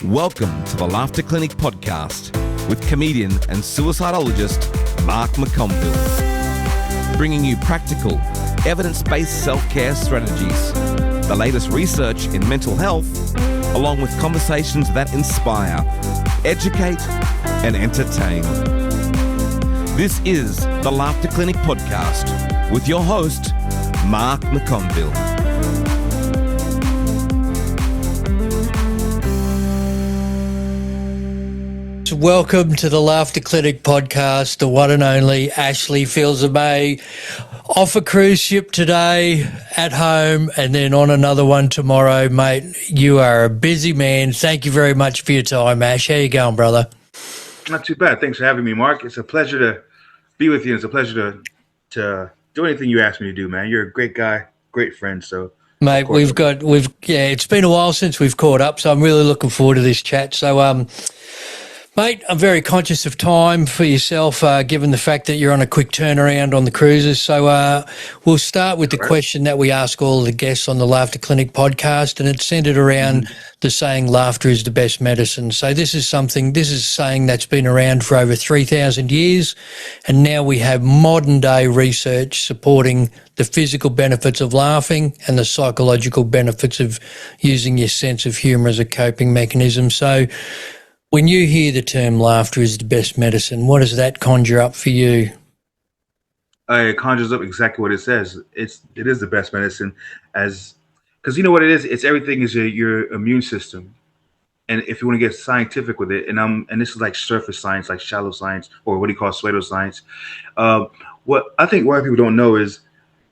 Welcome to the Laughter Clinic podcast with comedian and suicidologist Mark McConville, bringing you practical, evidence-based self-care strategies, the latest research in mental health, along with conversations that inspire, educate, and entertain. This is the Laughter Clinic podcast with your host, Mark McConville. Welcome to the Laughter Clinic podcast, the one and only Ashley Fils-Aime. Off a cruise ship today, at home, and then on another one tomorrow, mate. You are a busy man. Thank you very much for your time, Ash. How you going, brother? Not too bad. Thanks for having me, Mark. It's a pleasure to be with you. It's a pleasure to do anything you ask me to do, man. You're a great guy, great friend. So, mate, it's been a while since we've caught up, so I'm really looking forward to this chat. So, mate, I'm very conscious of time for yourself, given the fact that you're on a quick turnaround on the cruises. So we'll start with the question that we ask all of the guests on the Laughter Clinic podcast, and it's centered around the saying, laughter is the best medicine. So this is a saying that's been around for over 3,000 years, and now we have modern day research supporting the physical benefits of laughing and the psychological benefits of using your sense of humour as a coping mechanism. So when you hear the term laughter is the best medicine, what does that conjure up for you? It conjures up exactly what it says. It is the best medicine, because you know what it is. It's everything is your immune system, and if you want to get scientific with it, and this is like surface science, like shallow science, or what do you call pseudoscience. What I think what people don't know is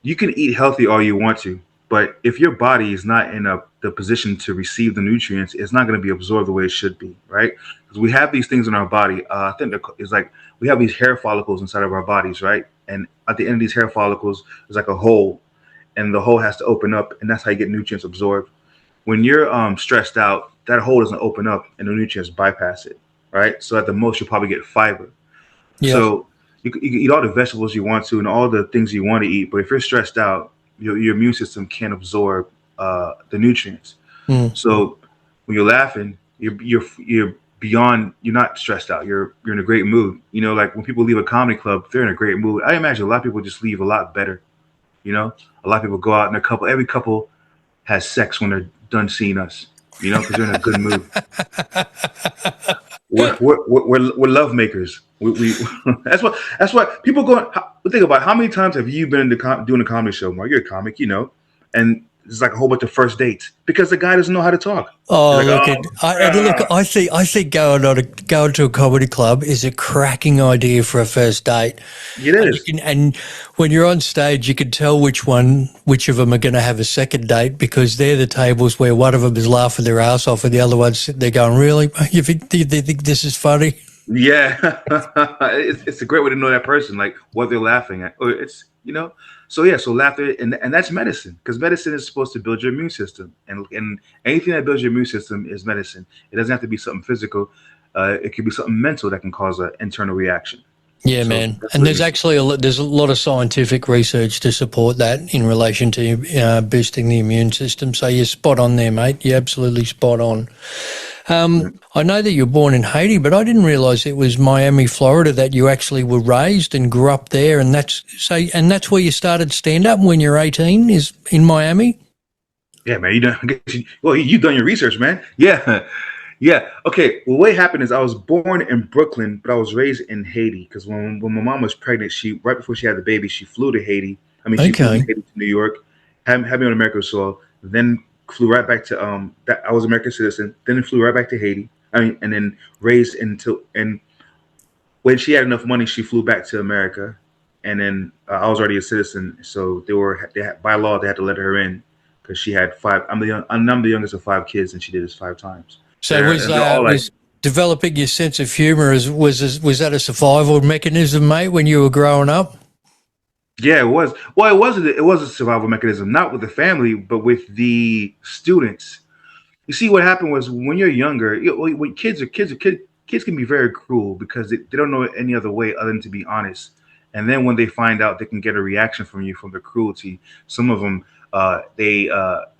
you can eat healthy all you want to, but if your body is not in the position to receive the nutrients, it's not going to be absorbed the way it should be, right? Because we have these things in our body. I think it's like we have these hair follicles inside of our bodies, right? And at the end of these hair follicles, there's like a hole, and the hole has to open up, and that's how you get nutrients absorbed. When you're stressed out, that hole doesn't open up, and the nutrients bypass it, right? So at the most, you'll probably get fiber. Yeah. So you can eat all the vegetables you want to and all the things you want to eat, but if you're stressed out, your immune system can't absorb the nutrients. So when you're laughing, you're beyond. You're not stressed out. You're in a great mood. You know, like when people leave a comedy club, they're in a great mood. I imagine a lot of people just leave a lot better. You know, a lot of people go out and every couple has sex when they're done seeing us. You know, because they're in a good mood. We're love makers. We that's what people go. Think about how many times have you been doing a comedy show, Mark? You're a comic, you know, and it's like a whole bunch of first dates because the guy doesn't know how to talk. Oh, like, I think going to a comedy club is a cracking idea for a first date. It is. And when you're on stage, you can tell which of them are going to have a second date because they're the tables where one of them is laughing their ass off and the other one's sitting there going, "Really? You think this is funny?" Yeah, it's a great way to know that person, like what they're laughing at. Or it's, you know, so laughter, and that's medicine, because medicine is supposed to build your immune system, and anything that builds your immune system is medicine. It doesn't have to be something physical. It could be something mental that can cause an internal reaction. Yeah, so, man. And there's actually there's a lot of scientific research to support that in relation to boosting the immune system. So you're spot on there, mate. You're absolutely spot on. I know that you were born in Haiti, but I didn't realize it was Miami, Florida, that you actually were raised and grew up there. And that's where you started stand-up when you're 18, is in Miami? Yeah, man. You've done your research, man. Yeah. Yeah. Okay. Well, what happened is I was born in Brooklyn, but I was raised in Haiti because when my mom was pregnant, right before she had the baby, she flew to Haiti. She flew from Haiti to New York, had me on American soil, then flew right back to I was an American citizen. Then flew right back to Haiti. And then raised and when she had enough money, she flew back to America. And then I was already a citizen, so by law they had to let her in because she had 5. I'm the youngest of 5 kids, and she did this 5 times. So was developing your sense of humour was that a survival mechanism, mate, when you were growing up? Yeah, it was. Well, it was a survival mechanism, not with the family, but with the students. You see, what happened was when you're younger, when kids can be very cruel because they don't know any other way other than to be honest. And then when they find out they can get a reaction from you from the cruelty, some of them they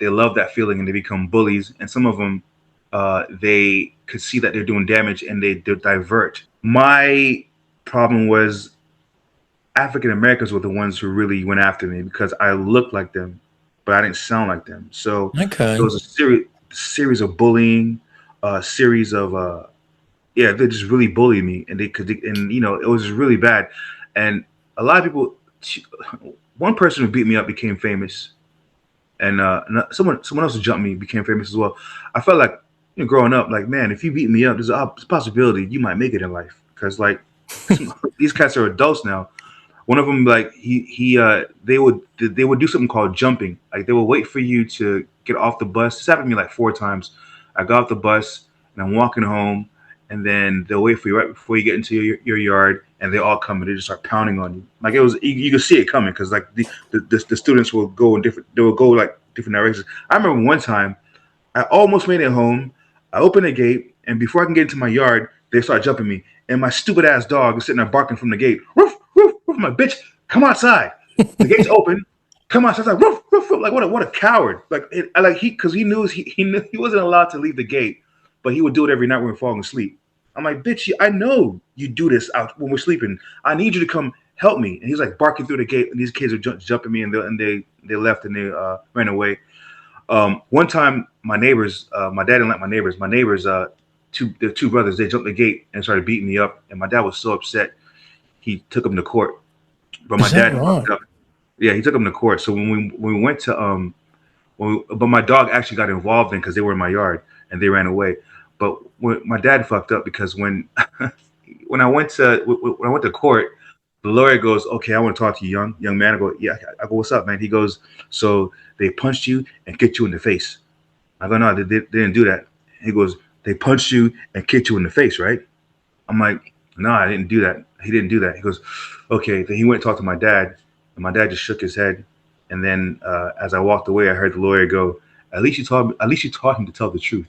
love that feeling and they become bullies, and some of them they could see that they're doing damage and they divert. My problem was African Americans were the ones who really went after me because I looked like them, but I didn't sound like them. So it Okay. was a series of bullying, a series of yeah, they just really bullied me, and they could, and it was really bad. And a lot of people, one person who beat me up became famous, and someone else who jumped me became famous as well. I felt like, growing up, like, man, if you beat me up, there's a possibility you might make it in life because like these cats are adults now. One of them, like they would do something called jumping. Like they would wait for you to get off the bus. This happened to me like 4 times. I got off the bus and I'm walking home, and then they'll wait for you right before you get into your yard, and they all come and they just start pounding on you. Like it was, you could see it coming because like the students will go in different. They will go like different directions. I remember one time I almost made it home. I opened the gate, and before I can get into my yard, they start jumping me. And my stupid ass dog is sitting there barking from the gate. Roof, roof, roof, my bitch, come outside. The gate's open. Come outside. Like, roof, roof, roof. Like what a coward. Because he knew he knew he wasn't allowed to leave the gate, but he would do it every night when we were falling asleep. I'm like, bitch, I know you do this out when we're sleeping. I need you to come help me. And he's like barking through the gate, and these kids are jumping me, and they left and they ran away. One time, my neighbors, my dad didn't like my neighbors. My neighbors, the two brothers, they jumped the gate and started beating me up. And my dad was so upset, he took them to court. But my dad fucked up. Yeah, he took them to court. So when we went to but my dog actually got involved in because they were in my yard and they ran away. But my dad fucked up because when when I went to court, the lawyer goes, "Okay, I want to talk to you, young man." I go, "Yeah." I go, "What's up, man?" He goes, "So they punched you and kicked you in the face." I go, "No, they didn't do that." He goes, "They punched you and kicked you in the face, right?" I'm like, "No, I didn't do that." He didn't do that. He goes, "Okay." Then he went and talked to my dad, and my dad just shook his head. And then as I walked away, I heard the lawyer go, At least you taught him to tell the truth."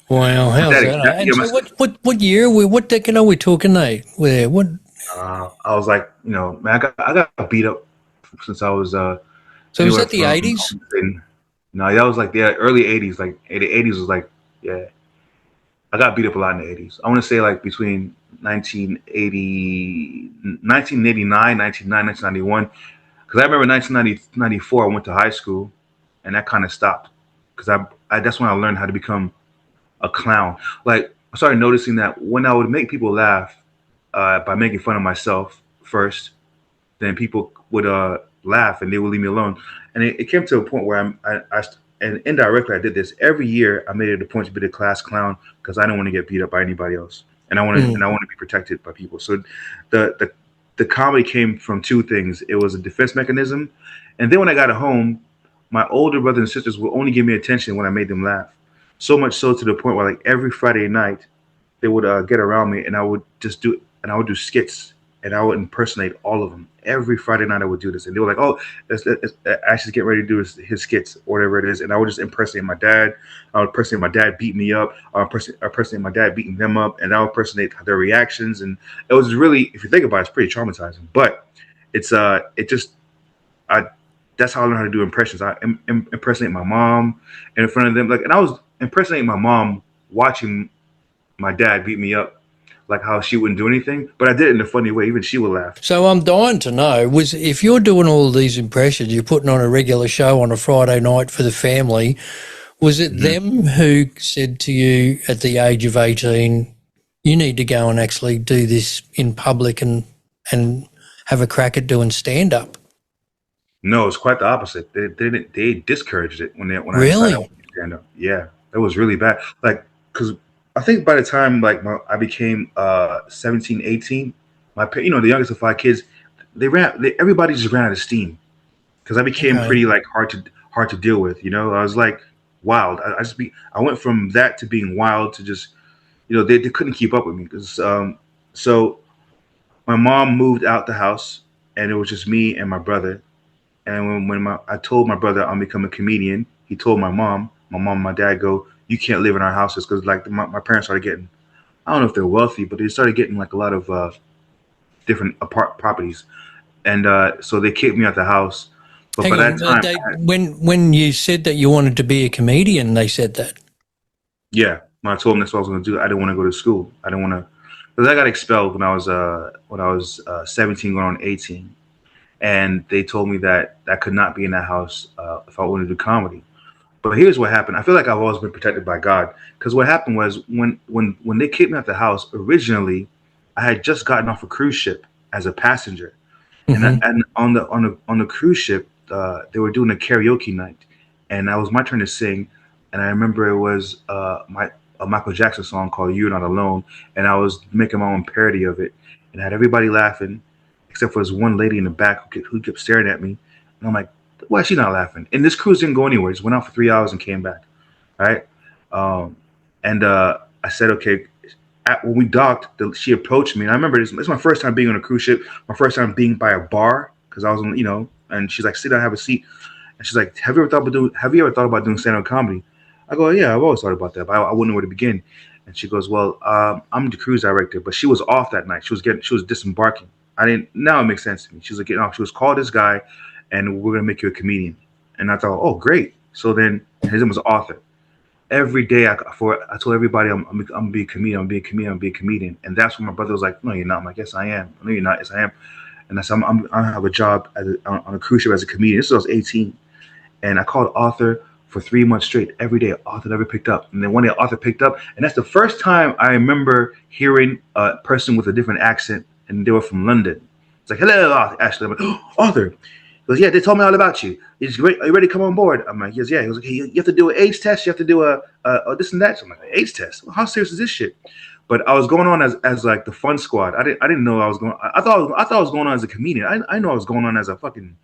Wow, how's that? And so what year, what decade are we talking, Nate? What? I was like, man, I got beat up since I was So was that the 80s? No, that was like the early 80s. Like the 80s was like, yeah, I got beat up a lot in the 80s. I want to say like between 1989, 1991. Because I remember 1994, I went to high school, and that kind of stopped. Because I that's when I learned how to become a clown. Like I started noticing that when I would make people laugh by making fun of myself first, then people would laugh and they would leave me alone. And it came to a point where and indirectly I did this every year. I made it a point to be the class clown because I don't want to get beat up by anybody else, and I want to be protected by people. So the comedy came from two things. It was a defense mechanism, and then when I got home, my older brothers and sisters would only give me attention when I made them laugh. So much so to the point where like every Friday night they would get around me, and I would do skits, and I would impersonate all of them. Every Friday night I would do this, and they were like, "Oh, let's Ashley's getting ready to do his skits or whatever it is," and I would just impersonate my dad. I would impersonate my dad beat me up. I would impersonate my dad beating them up, and I would impersonate their reactions. And it was really, if you think about it, it's pretty traumatizing. But it's that's how I learned how to do impressions. I impersonate my mom in front of them, and I was impersonating my mom watching my dad beat me up, like how she wouldn't do anything, but I did it in a funny way. Even she would laugh. So I'm dying to know, if you're doing all these impressions, you're putting on a regular show on a Friday night for the family, was it them who said to you at the age of 18, you need to go and actually do this in public and have a crack at doing stand-up? No, it's quite the opposite. They discouraged it when Really? I decided I wanted to stand up. Yeah, it was really bad. Like, because I think by the time like I became 17, 18, the youngest of 5 kids, everybody just ran out of steam because I became pretty like hard to deal with. I was like wild. I went from that to being wild to just they couldn't keep up with me because so my mom moved out the house, and it was just me and my brother. And when I told my brother I'm becoming a comedian, he told my mom and my dad go, "You can't live in our houses," because like my parents started getting, I don't know if they're wealthy, but they started getting like a lot of different properties, and so they kicked me out the house. But Hang by on, that time, when you said that you wanted to be a comedian, they said that. Yeah, when I told them that's what I was going to do, I didn't want to go to school. I didn't want to, because I got expelled when I was 17, going on 18, and they told me that I could not be in that house if I wanted to do comedy. But here's what happened. I feel like I've always been protected by God, because what happened was when they kicked me out the house originally, I had just gotten off a cruise ship as a passenger, Hmm. and on the cruise ship, they were doing a karaoke night, and it was my turn to sing, and I remember it was my a Michael Jackson song called "You're Not Alone," and I was making my own parody of it, and I had everybody laughing, except for this one lady in the back who kept staring at me, and I'm like, why is she not laughing? And this cruise didn't go anywhere; just went out for 3 hours and came back, right? Um, and I said, okay, when we docked, she approached me, and I remember this my first time being on a cruise ship, my first time being by a bar because I was on, and she's like, sit down, have a seat, and she's like, have you ever thought about doing stand up comedy? I go, yeah, I've always thought about that, but I wouldn't know where to begin. And she goes, well, I'm the cruise director, but she was off that night. She was disembarking. I didn't. Now it makes sense to me. She was like getting off. She was called this guy, and we're gonna make you a comedian. And I thought, oh, great. So then his name was Arthur. Every day I told everybody I'm gonna be a comedian, I'm gonna be a comedian, I'm gonna be a comedian. And that's when my brother was like, no, you're not. I'm like, yes, I am. No, you're not. Yes, I am. And I said, I have a job on a cruise ship as a comedian. This was I was 18. And I called Arthur for 3 months straight. Every day, Arthur never picked up. And then one day, Arthur picked up. And that's the first time I remember hearing a person with a different accent. And they were from London. It's like, hello, Arthur. Ashley. I'm like, oh, Arthur. He goes, yeah, they told me all about you. He's great. Are you ready to come on board? I'm like, yes, yeah. He goes, okay, you have to do an AIDS test. You have to do a this and that. So I'm like, AIDS test? Well, how serious is this shit? But I was going on as like the fun squad. I didn't know I was going. I thought I was going on as a comedian. I know I was going on as a fucking,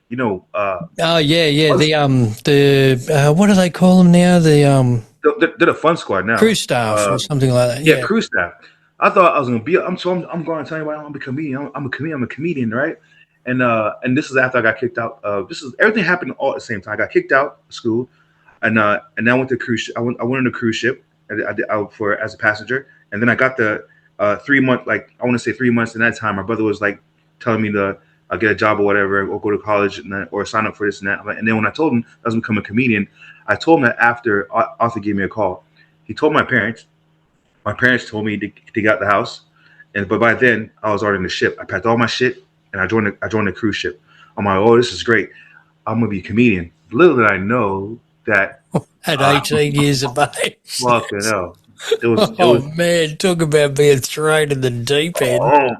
you know, Oh yeah. The what do they call them now? The they're the fun squad now. crew staff or something like that. Yeah, Yeah. crew staff. I thought I was gonna be. I'm going to tell you I'm a comedian. I'm a comedian. I'm a comedian, right? And this is after I got kicked out. This is everything happened all at the same time. I got kicked out of school, and then I went to cruise. I went on a cruise ship. I did for as a passenger, and then I got the 3 month. Like I want to say 3 months. In that time, my brother was like telling me to get a job or whatever, or go to college, or sign up for this and that. And then when I told him I was gonna become a comedian, I told him that after Arthur gave me a call. He told my parents. My parents told me to get out the house, but by then I was already in the ship. I packed all my shit and I joined the cruise ship. I'm like, oh, this is great. I'm gonna be a comedian. Little did I know that At 18 years of age. fucking hell. It Oh was man, talk about being thrown in the deep end. oh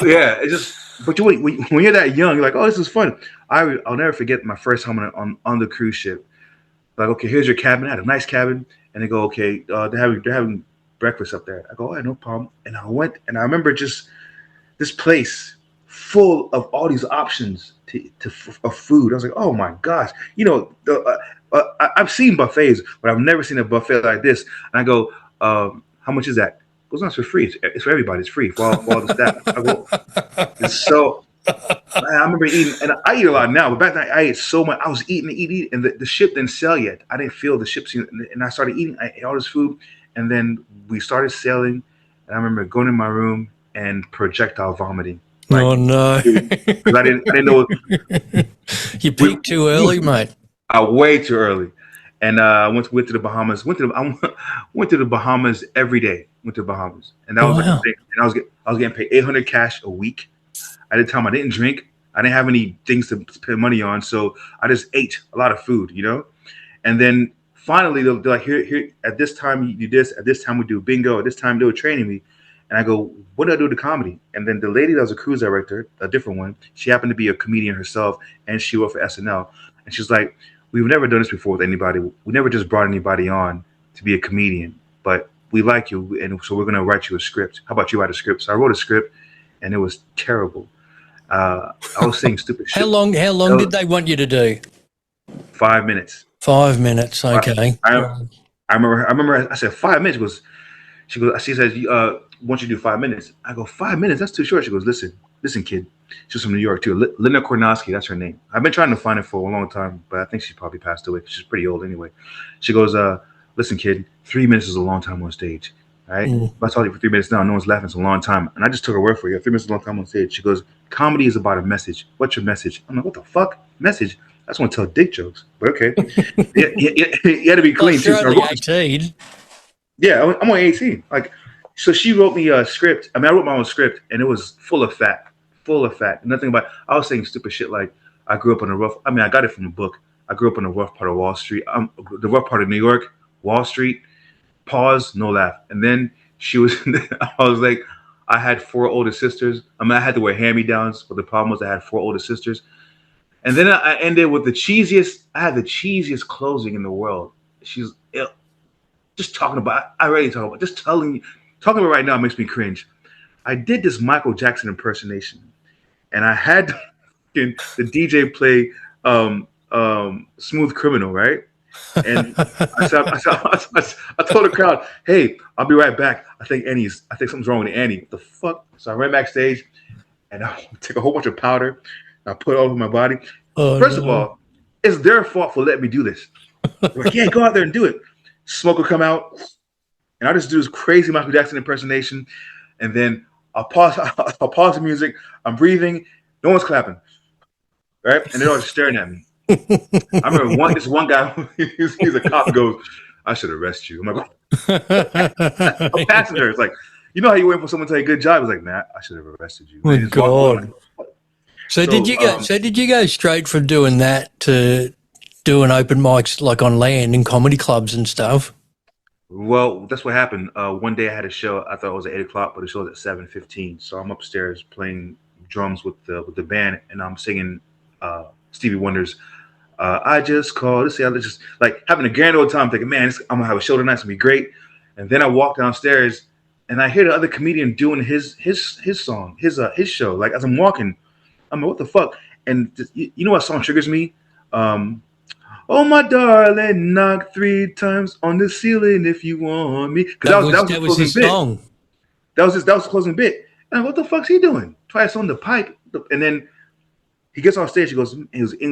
yeah. It just but when you're that young, you're like, oh, this is fun. I'll never forget my first time on the cruise ship. Like, okay, here's your cabin. I had a nice cabin, and they go, okay, they're having breakfast up there. I go, oh, yeah, no problem. And I went, and I remember just this place full of all these options of food. I was like, oh my gosh, I've seen buffets, but I've never seen a buffet like this. And I go, how much is that? It goes, no, it's for free. It's for everybody. It's free for all the staff. I go, it's so. I remember eating, and I eat a lot now, but back then I ate so much. I was eating, and the ship didn't sail yet. I didn't feel the ship, and I started eating. I ate all this food, and then we started sailing. And I remember going in my room and projectile vomiting. Like, Oh no. because I didn't know. You peaked too early, mate. Way too early, and went to the Bahamas. Went to the Bahamas every day. Went to the Bahamas, and that was like Wow. the thing. And I was getting paid 800 cash a week. At the time, I didn't drink. I didn't have any things to spend money on, so I just ate a lot of food, And then finally, they're like, here, at this time you do this. At this time we do bingo. At this time they were training me, and I go, what do I do to comedy? And then the lady that was a cruise director, a different one, she happened to be a comedian herself, and she worked for SNL. And she's like, we've never done this before with anybody. We never just brought anybody on to be a comedian, but we like you, and so we're gonna write you a script. How about you write a script? So I wrote a script, and it was terrible. I was saying stupid shit. How long did they want you to do? 5 minutes. 5 minutes, okay. I remember I said 5 minutes. She says, want you to do 5 minutes. I go, 5 minutes? That's too short. She goes, listen, kid. She's from New York too. Linda Kornowski, that's her name. I've been trying to find her for a long time, but I think she's probably passed away. She's pretty old anyway. She goes, listen, kid, 3 minutes is a long time on stage. All right. If I talk to you for 3 minutes now, no one's laughing. It's a long time. And I just took her word for it. 3 minutes is a long time on stage. She goes, comedy is about a message. What's your message? I'm like, what the fuck? Message? I just want to tell dick jokes. But okay. You had to be clean too. You're only 18. Yeah, I'm only 18. Like, so she wrote me a script. I mean, I wrote my own script, and it was full of fat, full of fat. Nothing about. I was saying stupid shit like I grew up in a rough. I mean, I got it from the book. I grew up in a rough part of Wall Street. The rough part of New York, Wall Street. Pause, no laugh. And then she was. I was like, I had four older sisters. I mean, I had to wear hand-me-downs, but the problem was I had four older sisters. And then I ended with the cheesiest. I had the cheesiest closing in the world. She's just talking about. I already talking about. Just talking about right now makes me cringe. I did this Michael Jackson impersonation, and I had the DJ play "Smooth Criminal," right? And I told the crowd, "Hey, I'll be right back. I think something's wrong with Annie. What the fuck?" So I ran backstage, and I took a whole bunch of powder. And I put it all over my body. Oh, First of no. all, it's their fault for letting me do this. They're like, yeah, go out there and do it. Smoke will come out, and I just do this crazy Michael Jackson impersonation, and then I'll pause. I'll pause the music. I'm breathing. No one's clapping, right? And they're all just staring at me. I remember this one guy. He's a cop. Goes, I should arrest you. I'm like, a passenger. It's like, you know how you wait for someone to tell you good job. It's like, nah, I should have arrested you. Oh, God. So did you go? um, So did you go straight from doing that to doing open mics like on land in comedy clubs and stuff? Well, that's what happened. One day I had a show. I thought it was at 8 o'clock, but the show was at 7:15. So I'm upstairs playing drums with the band, and I'm singing Stevie Wonder's "I Just Called to Say I just," like having a grand old time, thinking, "Man, I'm gonna have a show tonight. It's gonna be great." And then I walk downstairs, and I hear the other comedian doing his song, his show. Like as I'm walking, I'm like, "What the fuck?" And you know what song triggers me? Oh my darling, knock 3 times on the ceiling if you want me. Because that was the his closing bit. song. That was the closing bit. And what the fuck's he doing? Twice on the pipe. And then he gets on stage. He goes,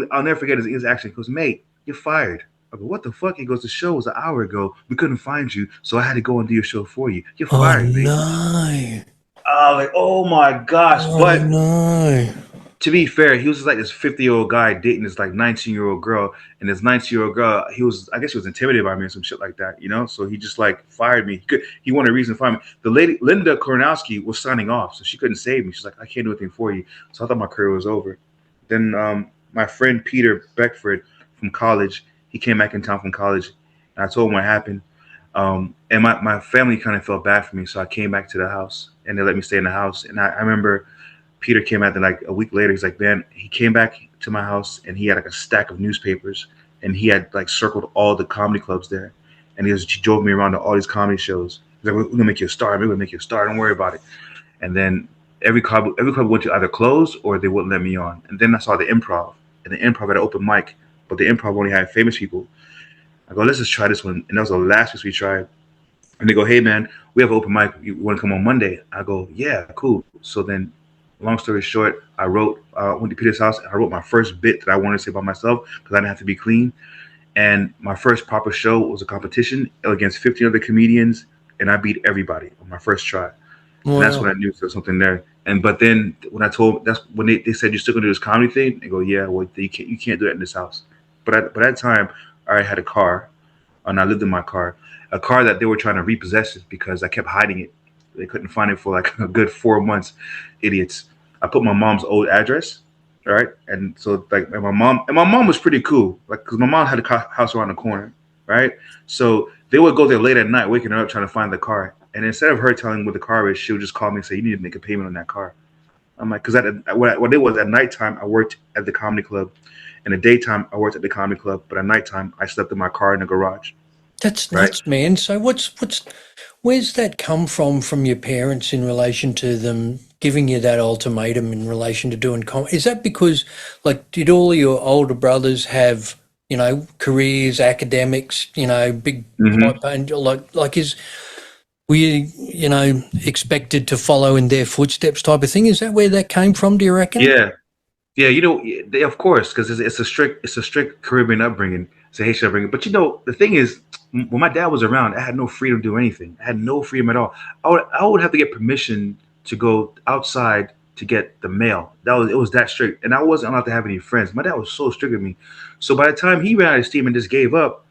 I'll never forget his English accent. He goes, mate, you're fired. I go, what the fuck? He goes, the show was an hour ago. We couldn't find you, so I had to go and do your show for you. You're fired, mate. No. Like, oh my gosh. Oh, But no. to be fair, he was just like this 50-year-old guy dating this like 19-year-old girl, and this 19-year-old girl, I guess he was intimidated by me or some shit like that, you know. So he just like fired me. He wanted a reason to fire me. The lady Linda Kornowski was signing off, so she couldn't save me. She's like, I can't do anything for you. So I thought my career was over. Then my friend Peter Beckford from college, he came back in town from college, and I told him what happened. And my family kind of felt bad for me, so I came back to the house, and they let me stay in the house. And I remember Peter came out, and like a week later, he's like, man, he came back to my house, and he had like a stack of newspapers, and he had like circled all the comedy clubs there, and he drove me around to all these comedy shows. He's like, we're gonna make you a star. We're gonna make you a star. Don't worry about it. And then every club went to either close or they wouldn't let me on. And then I saw the Improv, and the Improv had an open mic, but the Improv only had famous people. I go, let's just try this one. And that was the last piece we tried. And they go, hey man, we have an open mic. You want to come on Monday? I go, yeah, cool. So then, long story short, I went to Peter's house. I wrote my first bit that I wanted to say about myself because I didn't have to be clean. And my first proper show was a competition against 15 other comedians, and I beat everybody on my first try. Wow. And that's when I knew there was something there. But then when that's when they said, you're still gonna do this comedy thing, they go, yeah, well, you can't do that in this house. But at that time, I already had a car, and I lived in my car, a car that they were trying to repossess it because I kept hiding it. They couldn't find it for like a good 4 months. Idiots. I put my mom's old address, right? And so like my mom was pretty cool, like because my mom had a house around the corner, right? So they would go there late at night, waking her up trying to find the car. And instead of her telling what the car is, she would just call me and say, you need to make a payment on that car. I'm like, because what it was at nighttime, I worked at the comedy club. In the daytime, I worked at the comedy club, but at nighttime, I slept in my car in the garage. That's nuts, man. So where's that come from your parents in relation to them giving you that ultimatum in relation to doing comedy? Is that because, like, did all your older brothers have, you know, careers, academics, you know, big pipe and were you, you know, expected to follow in their footsteps type of thing? Is that where that came from, do you reckon? Yeah, you know, of course, because it's a strict Caribbean upbringing, it's a Haitian upbringing. But you know, the thing is, when my dad was around, I had no freedom to do anything. I had no freedom at all. I would have to get permission to go outside to get the mail. It was that strict, and I wasn't allowed to have any friends. My dad was so strict with me. So by the time he ran out of steam and just gave up,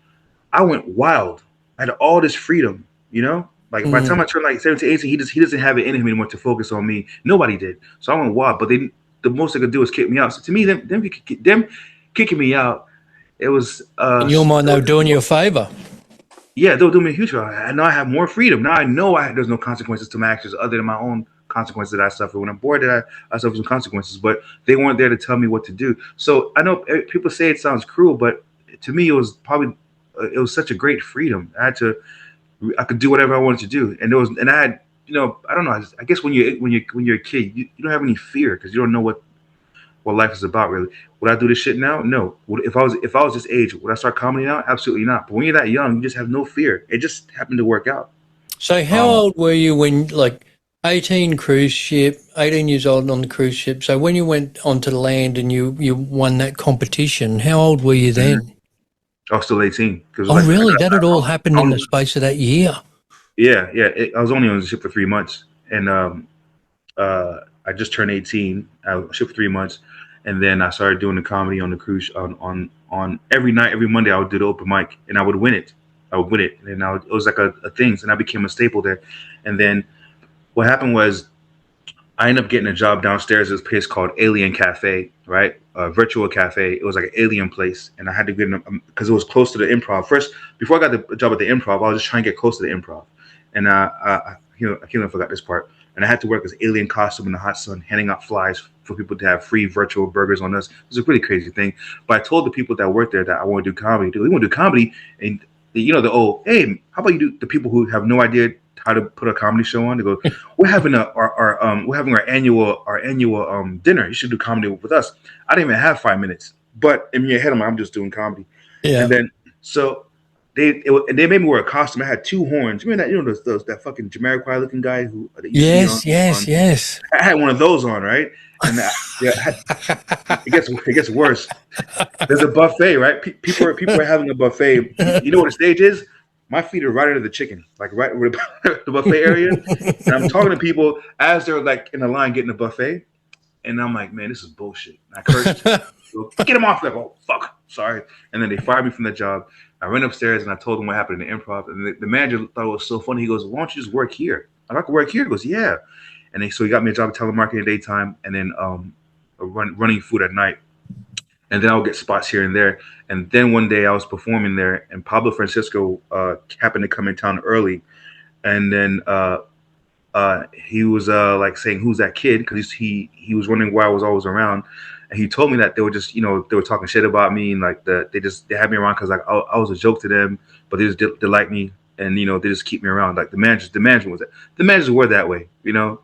I went wild. I had all this freedom, You know, like by the time I turned like 17, 18, he doesn't have it in him anymore to focus on me. Nobody did. So I went wild. But the most they could do is kick me out. So to me, them kicking me out, it was In your mind, they were doing you a favour. yeah, they'll do me a huge favor. I know I have more freedom. Now I know there's no consequences to my actions other than my own consequences that I suffer. When I'm bored, that I suffer some consequences, but they weren't there to tell me what to do. So I know people say it sounds cruel, but to me, it was probably it was such a great freedom. I could do whatever I wanted to do, and I had, I don't know. I guess when you're a kid, you don't have any fear because you don't know what life is about really. Would I do this shit now? No. If I was this age, would I start comedy now? Absolutely not. But when you're that young, you just have no fear. It just happened to work out. So how old were you when, like, 18 cruise ship, 18 years old on the cruise ship? So when you went onto the land and you won that competition, how old were you then? I was still 18. Oh, really? That had all happened in the space of that year? Yeah. I was only on the ship for 3 months, and I just turned 18. I was on the ship for 3 months, and then I started doing the comedy on the cruise on every night, every Monday. I would do the open mic, and I would win it. And it was like a thing, and I became a staple there. And then what happened was I ended up getting a job downstairs at this place called Alien Cafe, right? A virtual cafe. It was like an alien place, and I had to get in because it was close to the Improv. First, before I got the job at the Improv, I was just trying to get close to the Improv, and I forgot this part. And I had to work as alien costume in the hot sun, handing out flyers for people to have free virtual burgers on us. It was a really crazy thing. But I told the people that worked there that I want to do comedy. They want to do comedy, and hey, how about you do the people who have no idea how to put a comedy show on? They go, we're having our annual dinner. You should do comedy with us. I didn't even have 5 minutes, but in your head, I'm just doing comedy. Yeah. And then so they made me wear a costume. I had 2 horns. Remember that that fucking Jamiroquai looking guy who? Yes. I had one of those on, right? And it gets worse. There's a buffet, right? People are having a buffet. You know what a stage is? My feet are right under the chicken, like right over the buffet area. And I'm talking to people as they're like in the line getting the buffet. And I'm like, man, this is bullshit. And I cursed. Get him off. Like, oh, fuck. Sorry. And then they fired me from the job. I went upstairs and I told them what happened in the Improv. And the manager thought it was so funny. He goes, why don't you just work here? I can work here. He goes, yeah. And so he got me a job at telemarketing in the daytime and then running food at night. And then I would get spots here and there. And then one day I was performing there, and Pablo Francisco happened to come in town early. And then he was like saying, "Who's that kid?" Because he was wondering why I was always around. And he told me that they were just, they were talking shit about me, and like they had me around because like I was a joke to them, but they just they like me, and they just keep me around. Like the managers were that way, There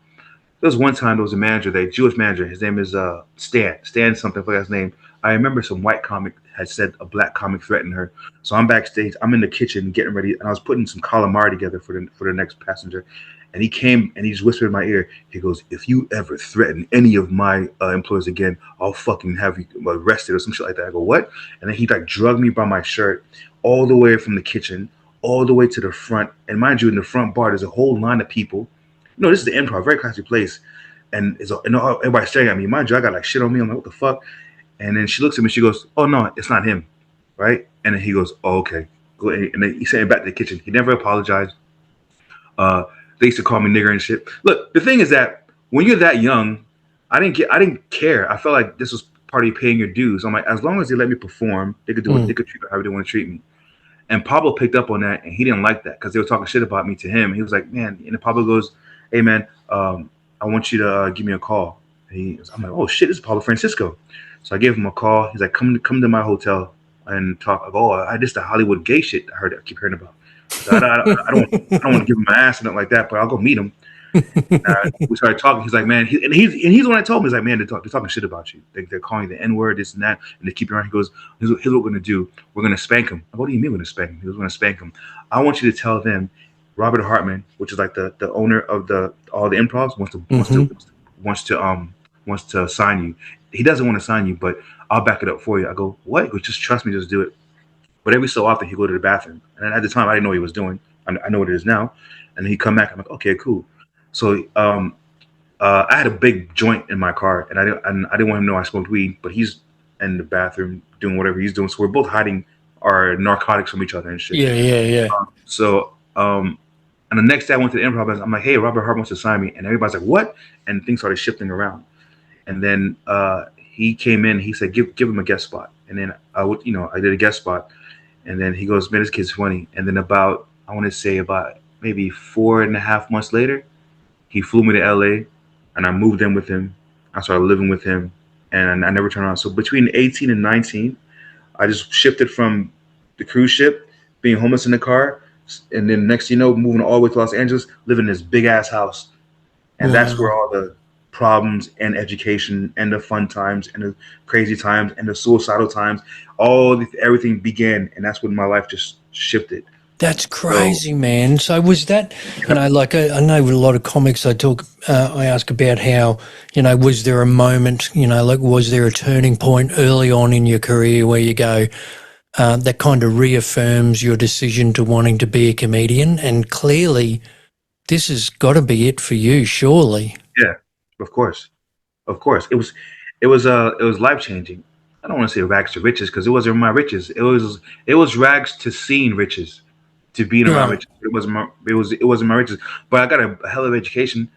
was one time there was a manager, that Jewish manager. His name is Stan something, I forgot his name. I remember some white comic had said a black comic threatened her. So I'm backstage. I'm in the kitchen getting ready, and I was putting some calamari together for the next passenger. And he came and he just whispered in my ear. He goes, "If you ever threaten any of my employees again, I'll fucking have you arrested," or some shit like that. I go, "What?" And then he like drugged me by my shirt all the way from the kitchen all the way to the front. And mind you, in the front bar, there's a whole line of people. This is the Improv, very classy place. And everybody's staring at me. Mind you, I got like shit on me. I'm like, what the fuck? And then she looks at me. She goes, "Oh no, it's not him, right?" And then he goes, "Oh, okay." And then he sent me back to the kitchen. He never apologized. They used to call me nigger and shit. Look, the thing is that when you're that young, I didn't care. I felt like this was part of paying your dues. I'm like, as long as they let me perform, they could do it. They could treat me however they want to treat me. And Pablo picked up on that, and he didn't like that because they were talking shit about me to him. He was like, "Man," and Pablo goes, "Hey man, I want you to give me a call." I'm like, "Oh shit, this is Pablo Francisco." So I gave him a call. He's like, come to my hotel and talk. I go, this the Hollywood gay shit I keep hearing about. So I don't want to give him my ass or nothing like that, but I'll go meet him. We started talking. He's like, "Man," he's the one that told me. He's like, "Man, they're talking shit about you. They're calling you the N-word, this and that, and they keep you around." He goes, "Here's what we're gonna do. We're gonna spank him." I go, "What do you mean we're gonna spank him?" He goes, "We're gonna spank him. I want you to tell them Robert Hartman, which is like the owner of all the improvs, wants to sign you. He doesn't want to sign you, but I'll back it up for you." I go, "What?" He goes, "Just trust me, just do it." But every so often he'd go to the bathroom. And at the time I didn't know what he was doing. I know what it is now. And he'd come back. I'm like, okay, cool. So I had a big joint in my car, and I didn't want him to know I smoked weed, but he's in the bathroom doing whatever he's doing. So we're both hiding our narcotics from each other and shit. Yeah. So And the next day I went to the improv. I'm like, hey, Robert Hart wants to sign me, and everybody's like, what? And things started shifting around. And then he came in. He said, give him a guest spot. And then I did a guest spot. And then he goes, man, this kid's funny. And then I want to say about maybe 4.5 months later, he flew me to LA, and I moved in with him. I started living with him, and I never turned around. So between 18 and 19, I just shifted from the cruise ship, being homeless in the car, and then next thing you know, moving all the way to Los Angeles, living in this big ass house. And that's where Wow. all the problems and education and the fun times and the crazy times and the suicidal times, everything began. And that's when my life just shifted. That's So crazy, man. So was that, yeah, like I know with a lot of comics, I ask about how, was there a moment, like was there a turning point early on in your career where you go, that kind of reaffirms your decision to wanting to be a comedian? And clearly, this has got to be it for you, surely. yeah, of course. Of course. It was life changing. I don't want to say rags to riches because it wasn't my riches. It was rags to seeing riches, to being around Right. riches. It wasn't my riches. But I got a hell of education.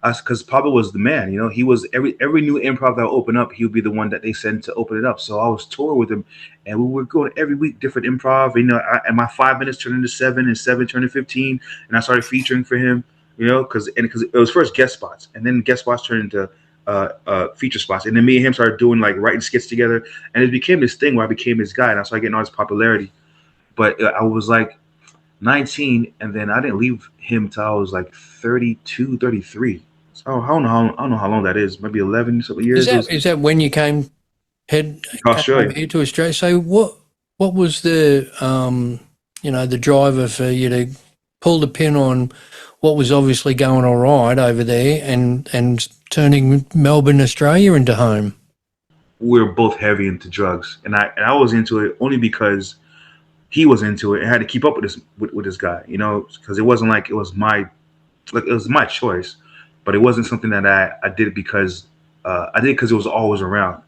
Because Pablo was the man, he was every new improv that would open up, he would be the one that they send to open it up. So I was touring with him, and we were going every week, different improv. And my 5 minutes turned into seven, and seven turned into 15, and I started featuring for him. Because it was first guest spots, and then guest spots turned into feature spots, and then me and him started doing like writing skits together, and it became this thing where I became his guy, and I started getting all this popularity. But I was like 19, and then I didn't leave him till I was like 32, 33. So I don't know how long that is. Maybe 11 something Is years. It that was is that when you came over Australia. here to Australia? So what was the driver for you to pull the pin on what was obviously going all right over there and turning Melbourne, Australia into home? We were both heavy into drugs, and I was into it only because he was into it and had to keep up with this guy. Because it wasn't like it was my choice, but it wasn't something that I did because I did because it was always around.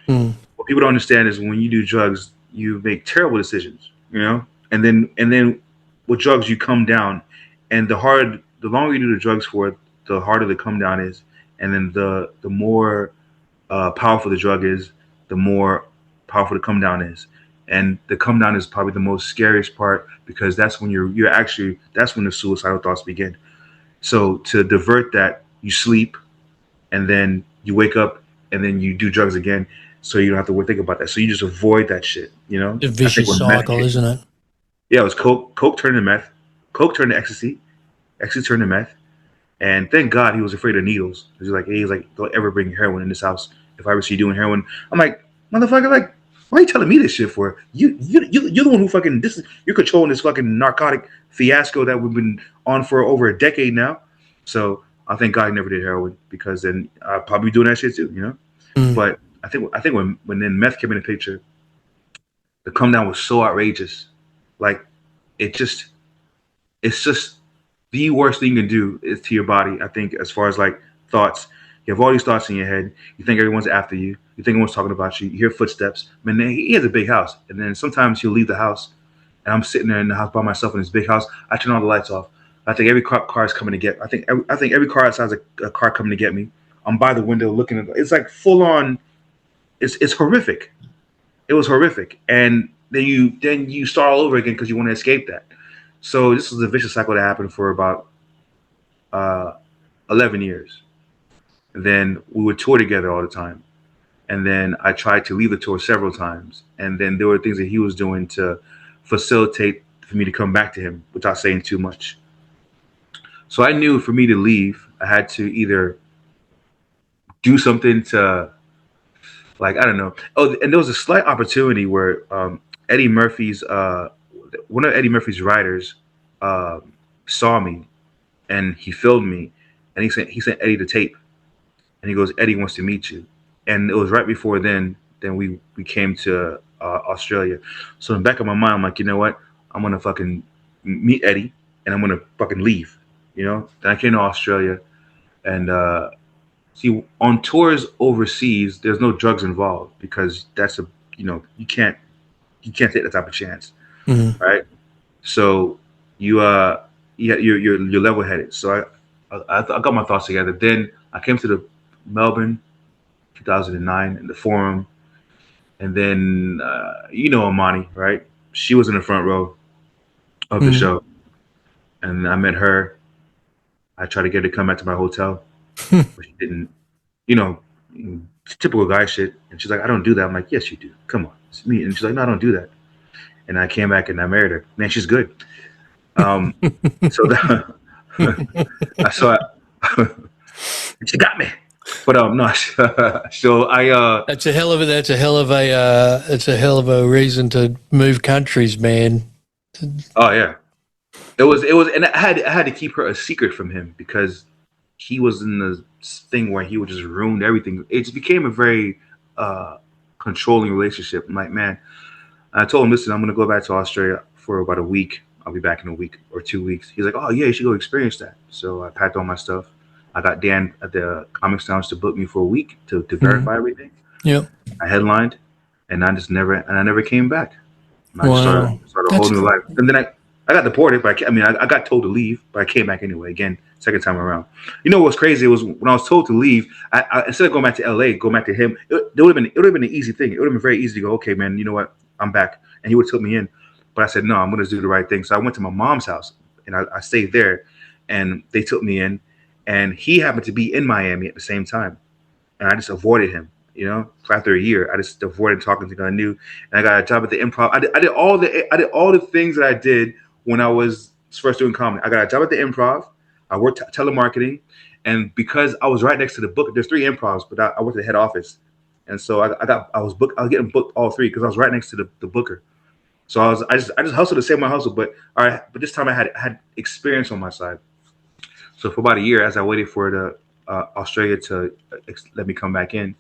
Mm. What people don't understand is when you do drugs, you make terrible decisions, and then with drugs you come down, and the longer you do the drugs for, the harder the come down is, and then the more powerful the drug is, the more powerful the come down is. And the come down is probably the most scariest part because that's when that's when the suicidal thoughts begin. So to divert that, you sleep, and then you wake up, and then you do drugs again, so you don't have to think about that. So you just avoid that shit. A I think vicious when meth cycle, hit, isn't it? yeah, it was coke. Coke turned to meth. Coke turned to ecstasy. Ecstasy turned to meth. And thank God he was afraid of needles. He's like, don't ever bring heroin in this house. If I ever see you doing heroin, I'm like, motherfucker, like, why are you telling me this shit for? You're the one who fucking you're controlling this fucking narcotic fiasco that we've been on for over a decade now. So I thank God he never did heroin because then I'd probably be doing that shit too. Mm. But I think when then meth came in the picture, the come down was so outrageous. Like it just it's just the worst thing you can do is to your body. I think as far as like thoughts, you have all these thoughts in your head. You think everyone's after you. You think everyone's talking about you. You hear footsteps. I mean, he has a big house, and then sometimes he'll leave the house, and I'm sitting there in the house by myself in this big house. I turn all the lights off. I think every car is coming to get. I think every car outside is a car coming to get me. I'm by the window looking at. It's like full on. It's horrific. It was horrific, and then you start all over again because you want to escape that. So this was a vicious cycle that happened for about uh, 11 years. And then we would tour together all the time. And then I tried to leave the tour several times. And then there were things that he was doing to facilitate for me to come back to him without saying too much. So I knew for me to leave, I had to either do something to, like, I don't know. Oh, and there was a slight opportunity where Eddie Murphy's, one of Eddie Murphy's writers uh, saw me and he filmed me, and he sent Eddie the tape, and he goes, Eddie wants to meet you, and it was right before then we came to Australia. So in the back of my mind, I'm like, you know what, I'm gonna fucking meet Eddie, and I'm gonna fucking leave, Then I came to Australia, and see, on tours overseas, there's no drugs involved because that's you can't take that type of chance, Mm. right? So you you're level headed. So I got my thoughts together. Then I came to the Melbourne 2009 in the Forum, and then Amani, right? She was in the front row of the Mm. show, and I met her. I tried to get her to come back to my hotel, but she didn't. You know, typical guy shit. And she's like, I don't do that. I'm like, yes, you do. Come on, it's me. And she's like, no, I don't do that. And I came back and I married her. Man, she's good. Um, so that, I saw she got me. But no, so I That's a hell of a reason to move countries, man. oh yeah. It was and I had to keep her a secret from him because he was in the thing where he would just ruin everything. It just became a very controlling relationship. I'm like, man, I told him, listen, I'm gonna go back to Australia for about a week. I'll be back in a week or 2 weeks. He's like, oh yeah, you should go experience that. So I packed all my stuff. I got Dan at the Comics Lounge to book me for a week to verify everything. Yep. I headlined, and I never came back. And I Wow. started a whole new life. And then I got deported, but I got told to leave, but I came back anyway. Again, second time around. You know what's crazy? It was when I was told to leave. I instead of going back to LA, go back to him. It would have been an easy thing. It would have been very easy to go. Okay, man. You know what? I'm back, and he would have took me in. But I said no. I'm going to do the right thing. So I went to my mom's house, and I stayed there, and they took me in, and he happened to be in Miami at the same time, and I just avoided him. For after a year, I just avoided talking to him. I knew, and I got a job at the Improv. I did all the things that I did when I was first doing comedy. I got a job at the Improv. I worked telemarketing, and because I was right next to the book, there's 3 Improvs, but I worked at the head office, and so I was getting booked all 3 because I was right next to the booker. So I just hustled the same way I hustled, but this time I had experience on my side. So for about a year, as I waited for the Australia to let me come back in,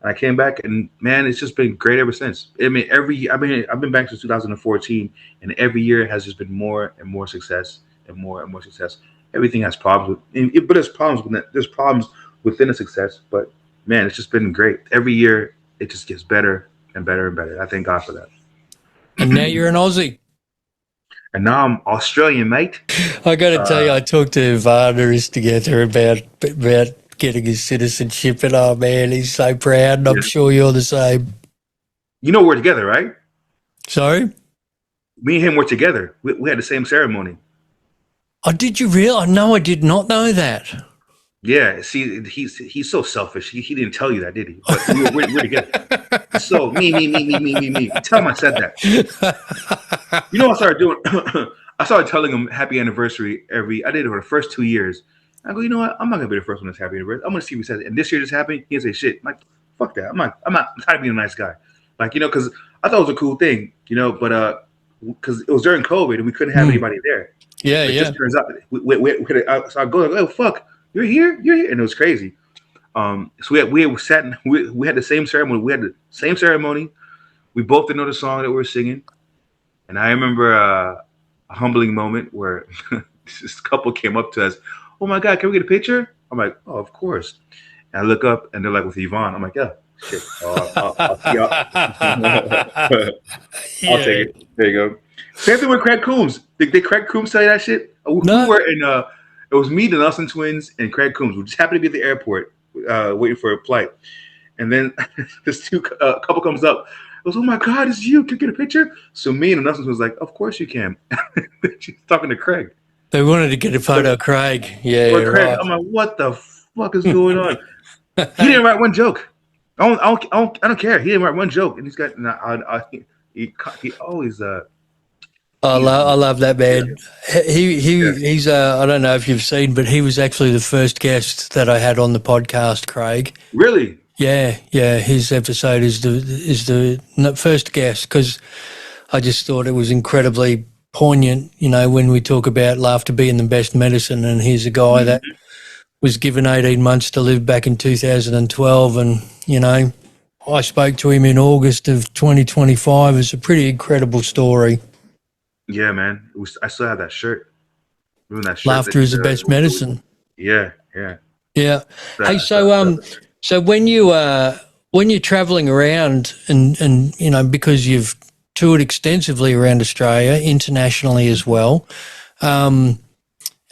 I came back, and man, it's just been great ever since. I've been back since 2014, and every year has just been more and more success and more success. Everything has problems but there's problems within the success. But man, it's just been great. Every year, it just gets better and better and better. I thank God for that. And now you're an Aussie. And now I'm Australian, mate. I got to tell you, I talked to Varner together about getting his citizenship, and oh man, he's so proud, and I'm sure you're the same. You know we're together, right? Sorry? Me and him were together. We had the same ceremony. Oh, did you really? No, I did not know that. Yeah, see, he's so selfish. He didn't tell you that, did he? But we're together. So me. Tell him I said that. You know what I started doing? I started telling him happy anniversary I did it for the first 2 years. I go, you know what? I'm not gonna be the first one that's happy anniversary. I'm gonna see if he says it. And this year this happened, he didn't say shit. I'm like, fuck that. I'm tired of being a nice guy. Like, because I thought it was a cool thing, but because it was during COVID and we couldn't have anybody there. Yeah, It just turns out that so I go like, oh fuck, you're here, and it was crazy. So we had the same ceremony. We both didn't know the song that we were singing, and I remember a humbling moment where this couple came up to us. Oh my God, can we get a picture? I'm like, oh, of course. And I look up and they're like with Yvonne. I'm like, yeah, shit. I'll take it. There you go. Same thing with Craig Coombs. Did Craig Coombs tell you that shit? No. We were in. It was me, the Nelson twins, and Craig Coombs. We just happened to be at the airport waiting for a flight. And then this couple comes up. Goes, oh my God, it's you. Can you get a picture? So me and the Nelson twins was like, of course you can. She's talking to Craig. They wanted to get a photo of Craig. Yeah, Craig. right. I'm like, what the fuck is going on? He didn't write one joke. I don't care. He didn't write one joke, and he's got. He always. I love that man. He's I don't know if you've seen, but he was actually the first guest that I had on the podcast, Craig. Really? Yeah. His episode is the first guest because I just thought it was incredibly poignant. When we talk about laughter being the best medicine, and here's a guy that was given 18 months to live back in 2012, and I spoke to him in August of 2025. It's a pretty incredible story. Yeah, man. I still have that shirt. That shirt laughter is the best medicine. Yeah. Hey, so when you're traveling around and because you've toured extensively around Australia, internationally as well,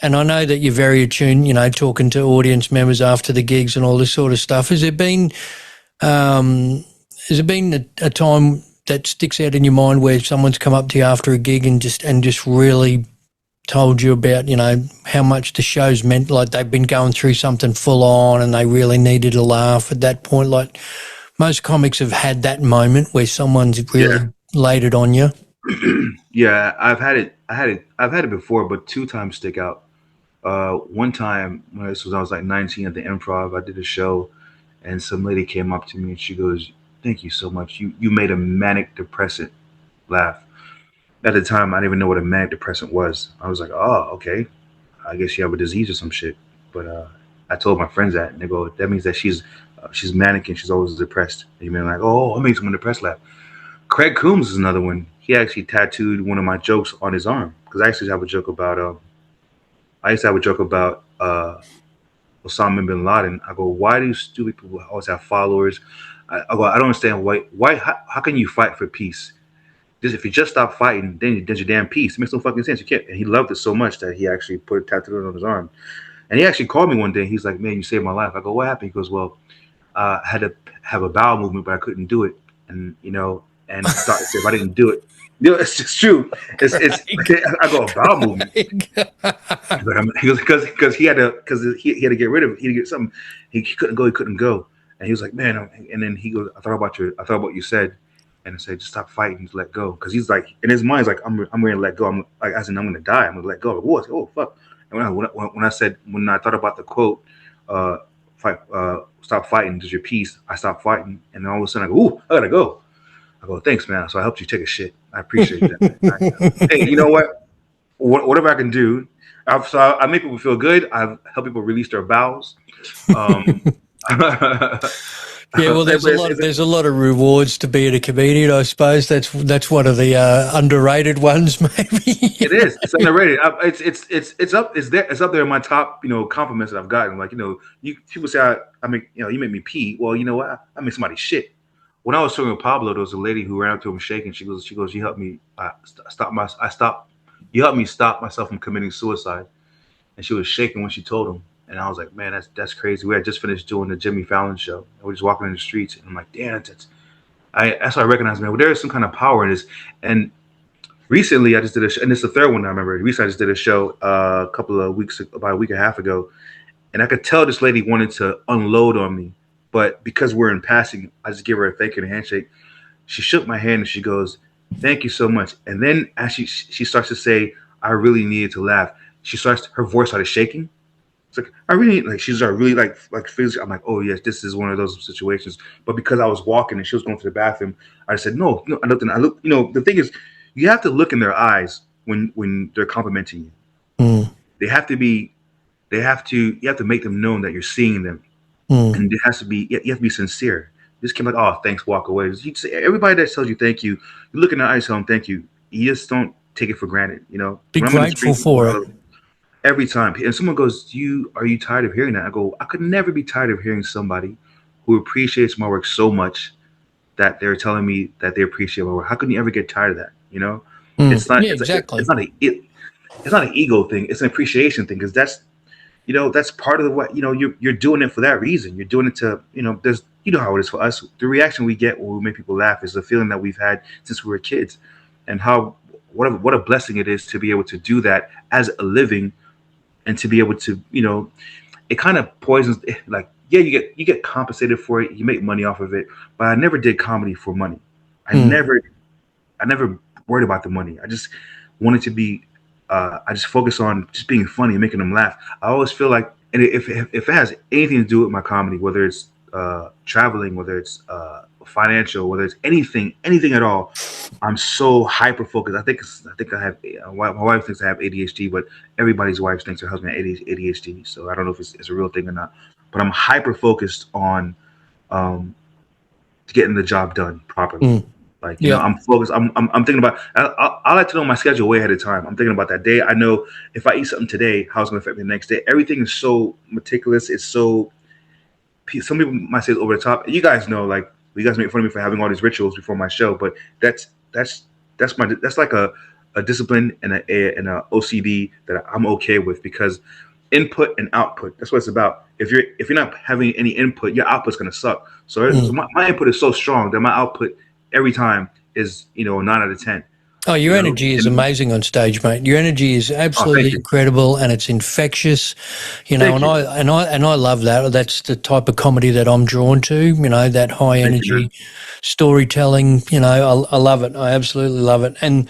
and I know that you're very attuned, you know, talking to audience members after the gigs and all this sort of stuff. Has there been a time that sticks out in your mind where someone's come up to you after a gig and just really told you about, you know, how much the show's meant, like they've been going through something full on and they really needed a laugh at that point? Like most comics have had that moment where someone's really laid it on you. Yeah, I've had it before, but 2 times stick out. One time when I was like 19 at the Improv, I did a show, and some lady came up to me and she goes, "Thank you so much. You made a manic depressant laugh." At the time, I didn't even know what a manic depressant was. I was like, "Oh, okay. I guess you have a disease or some shit." But I told my friends that, and they go, "That means that she's manic and she's always depressed." And you mean like, "Oh, I made someone depressed laugh." Craig Coombs is another one. He actually tattooed one of my jokes on his arm because I used to have a joke about Osama bin Laden. I go, "Why do stupid people always have followers?" I go, "I don't understand why how can you fight for peace? Just if you just stop fighting, then there's your damn peace. It makes no fucking sense. You can't." And he loved it so much that he actually put a tattoo on his arm. And he actually called me one day. He's like, "Man, you saved my life." I go, "What happened?" He goes, "Well, I had to have a bowel movement, but I couldn't do it." And and the doctor said if I didn't do it, it's just true. It's I go, "A bowel movement." He goes because he had to get rid of it. He had to get something. He couldn't go. He couldn't go. And he was like, "Man," and then he goes, I thought about what you said, and I said, "Just stop fighting, just let go." Because he's like, in his mind, he's like, I'm ready to let go. I'm like, as in, I'm gonna die. I'm gonna let go. Like, what? Oh fuck! And when I thought about the quote, fight, stop fighting, just your peace. I stopped fighting, and then all of a sudden I go, "Ooh, I gotta go." I go, "Thanks, man." So I helped you take a shit. I appreciate that. Hey, you know what? Whatever I can do. I make people feel good. I help people release their bowels. Yeah, well, there's a lot of rewards to being a comedian, I suppose. That's one of the underrated ones, maybe. It is. It's underrated. It's up there in my top compliments that I've gotten. Like people say I make you make me pee. Well, you know what? I make somebody shit. When I was talking with Pablo, there was a lady who ran up to him shaking. She goes, "You helped me You helped me stop myself from committing suicide." And she was shaking when she told him. And I was like, "Man, that's crazy." We had just finished doing the Jimmy Fallon show. And we're just walking in the streets, and I'm like, "Damn, that's what I recognize, man. Well, there is some kind of power in this." And recently, I just did and it's the third one I remember. Recently, I just did a show about a week and a half ago, and I could tell this lady wanted to unload on me, but because we're in passing, I just give her a thank you and a handshake. She shook my hand and she goes, "Thank you so much." And then as she starts to say, "I really needed to laugh," her voice started shaking. It's like, I really like, she's really like physically. I'm like, "Oh yes, this is one of those situations." But because I was walking and she was going to the bathroom, I said, "No, I looked. I look. The thing is, you have to look in their eyes when they're complimenting you. Mm. You have to make them know that you're seeing them, and you have to be sincere. Just can't like, "Oh, thanks," walk away. You say, everybody that tells you thank you, you look in their eyes, tell them thank you. You just don't take it for granted. Be grateful for it. Every time, and someone goes, Are you tired of hearing that?" I go, "I could never be tired of hearing somebody who appreciates my work so much that they're telling me that they appreciate my work. How can you ever get tired of that?" It's not. Exactly. It's not an ego thing. It's an appreciation thing because that's part of the what you're doing it for that reason. You're doing it to there's how it is for us. The reaction we get when we make people laugh is the feeling that we've had since we were kids, and what a blessing it is to be able to do that as a living. And to be able to, it kind of poisons. Like, yeah, you get compensated for it. You make money off of it. But I never did comedy for money. I never worried about the money. I just wanted to be. I just focus on just being funny and making them laugh. I always feel like, and if it has anything to do with my comedy, whether it's traveling, whether it's financial, whether it's anything at all, I'm so hyper focused. I think I have. My wife thinks I have ADHD, but everybody's wife thinks her husband has ADHD. So I don't know if it's a real thing or not. But I'm hyper focused on getting the job done properly. Like I'm focused. I'm thinking about. I like to know my schedule way ahead of time. I'm thinking about that day. I know if I eat something today, how it's going to affect me the next day. Everything is so meticulous. It's so. Some people might say it's over the top. You guys know, like, you guys make fun of me for having all these rituals before my show, but that's like a a discipline and a OCD that I'm okay with, because input and output, that's what it's about. If you're not having any input, your output's gonna suck. So my input is so strong that my output every time is, a 9 out of 10. Oh, your energy is amazing on stage, mate. Your energy is absolutely incredible, and it's infectious. And I love that. That's the type of comedy that I'm drawn to. That high energy storytelling. I love it. I absolutely love it. And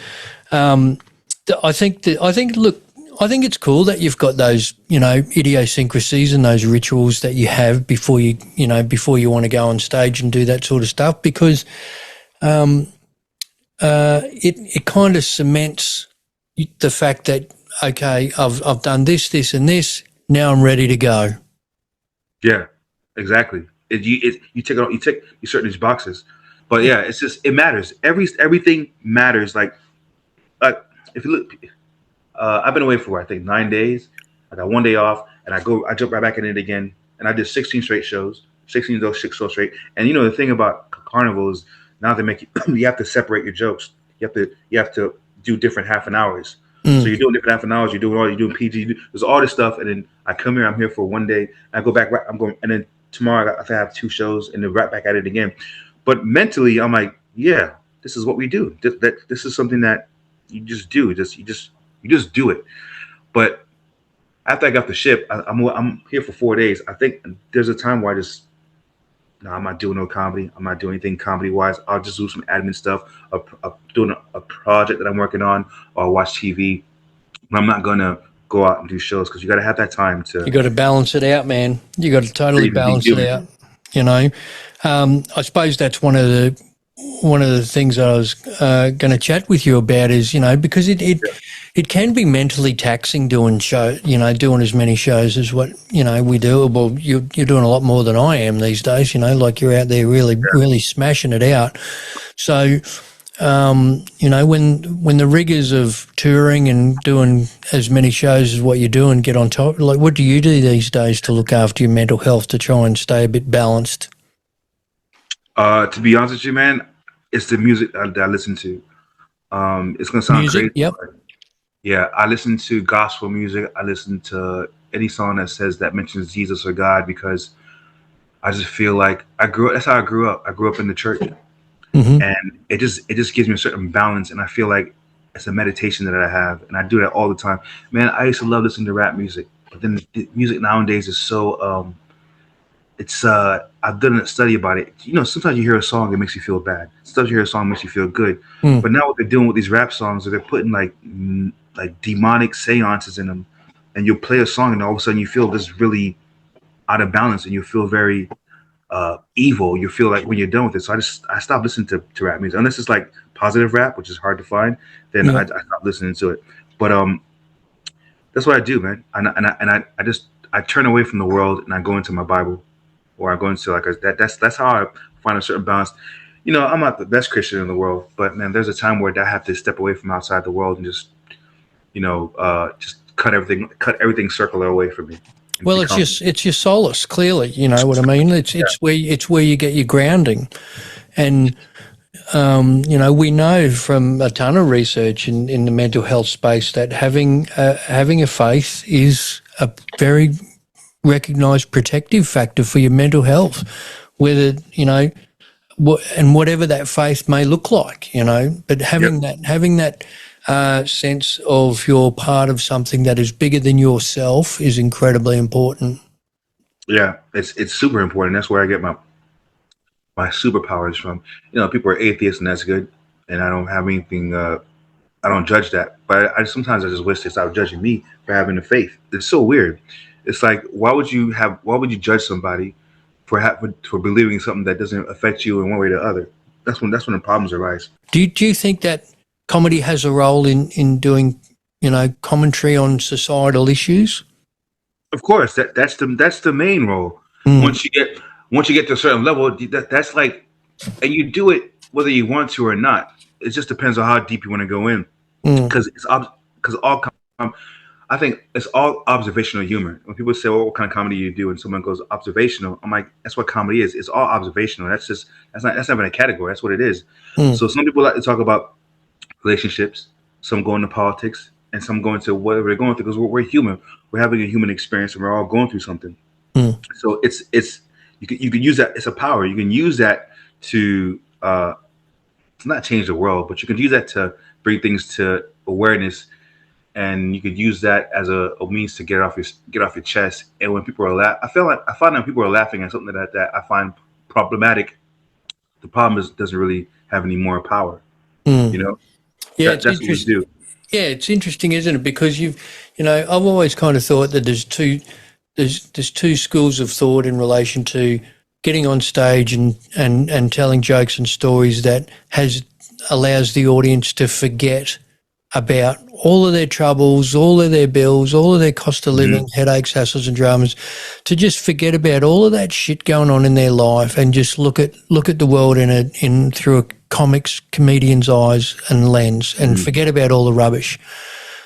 I think it's cool that you've got those, idiosyncrasies and those rituals that you have before you want to go on stage and do that sort of stuff, because it kind of cements the fact that, okay, I've done this, and this. Now I'm ready to go. Yeah, exactly. You tick certain these boxes, but yeah, it's just, it matters. Everything matters. Like if you look, I've been away for I think 9 days. I got 1 day off, and I jump right back in it again, and I did 16 straight shows, 16 of those 6 shows straight. And the thing about Carnival is, now they make you have to separate your jokes. You have to do different half an hours. So you're doing different half an hours. You're doing PG. There's all this stuff, and then I come here. I'm here for 1 day. And I go back. I'm going, and then tomorrow I have 2 shows, and then right back at it again. But mentally, I'm like, yeah, this is what we do. This is something that you just do. You just do it. But after I got the ship, I'm here for 4 days. I think there's a time where I'm not doing no comedy. I'm not doing anything comedy-wise. I'll just do some admin stuff, doing a project that I'm working on, or watch TV. But I'm not going to go out and do shows, because you got to have that time to... You got to balance it out, man. You got to totally balance it out. I suppose that's one of the things that I was going to chat with you about is, because it can be mentally taxing doing doing as many shows as what, we do. Well, you're doing a lot more than I am these days, like you're out there really smashing it out. So, when the rigors of touring and doing as many shows as what you do and get on top, like what do you do these days to look after your mental health, to try and stay a bit balanced? To be honest with you, man, it's the music that I listen to. It's going to sound crazy. Yep. Yeah, I listen to gospel music. I listen to any song that mentions Jesus or God, because I just feel like that's how I grew up. I grew up in the church, and it just gives me a certain balance, and I feel like it's a meditation that I have, and I do that all the time. Man, I used to love listening to rap music, but then the music nowadays is so I've done a study about it. Sometimes you hear a song, it makes you feel bad. Sometimes you hear a song, it makes you feel good. But now what they're doing with these rap songs is they're putting like demonic seances in them, and you'll play a song, and all of a sudden you feel this really out of balance, and you feel very evil. You feel like when you're done with it. So I stopped listening to rap music, unless it's like positive rap, which is hard to find. Then I stopped listening to it. But that's what I do, man. And I turn away from the world, and I go into my Bible. Or I go into that's how I find a certain balance. I'm not the best Christian in the world, but man, there's a time where I have to step away from outside the world and just cut everything circular away from me. Well, it's your solace. Clearly, you know what I mean. It's where you get your grounding, and we know from a ton of research in the mental health space that having a faith is a very recognised protective factor for your mental health, whether and whatever that faith may look like, but having that sense of you're part of something that is bigger than yourself is incredibly important. Yeah, it's super important. That's where I get my superpowers from. People are atheists, and that's good, and I don't have anything. I don't judge that, but sometimes I just wish they stopped judging me for having a faith. It's so weird. It's like, why would you judge somebody for believing something that doesn't affect you in one way or the other? That's when the problems arise. Do you think that comedy has a role in doing, commentary on societal issues? Of course, that's the main role. Once you get to a certain level, that's like, and you do it whether you want to or not. It just depends on how deep you want to go in, because I think it's all observational humor. When people say, "Well, what kind of comedy you do?" and someone goes observational, I'm like, that's what comedy is. It's all observational. That's not even a category. That's what it is. So some people like to talk about relationships. some go into politics, and some go into whatever they're going through because we're human. We're having a human experience, and we're all going through something. Mm. So it's you can use that. It's a power. You can use that to not change the world, but you can use that to bring things to awareness, and you could use that as a means to get off your chest. And when people are I find that people are laughing at something that I find problematic. The problem is it doesn't really have any more power. Mm. You know, Yeah, it's that's what we interesting. do. Yeah, it's interesting, isn't it? Because I've always kind of thought that there's two schools of thought in relation to getting on stage and telling jokes and stories that allows the audience to forget about all of their troubles, all of their bills, all of their cost of living, headaches, hassles and dramas, to just forget about all of that shit going on in their life and just look at the world in through a comedian's eyes and lens and forget about all the rubbish.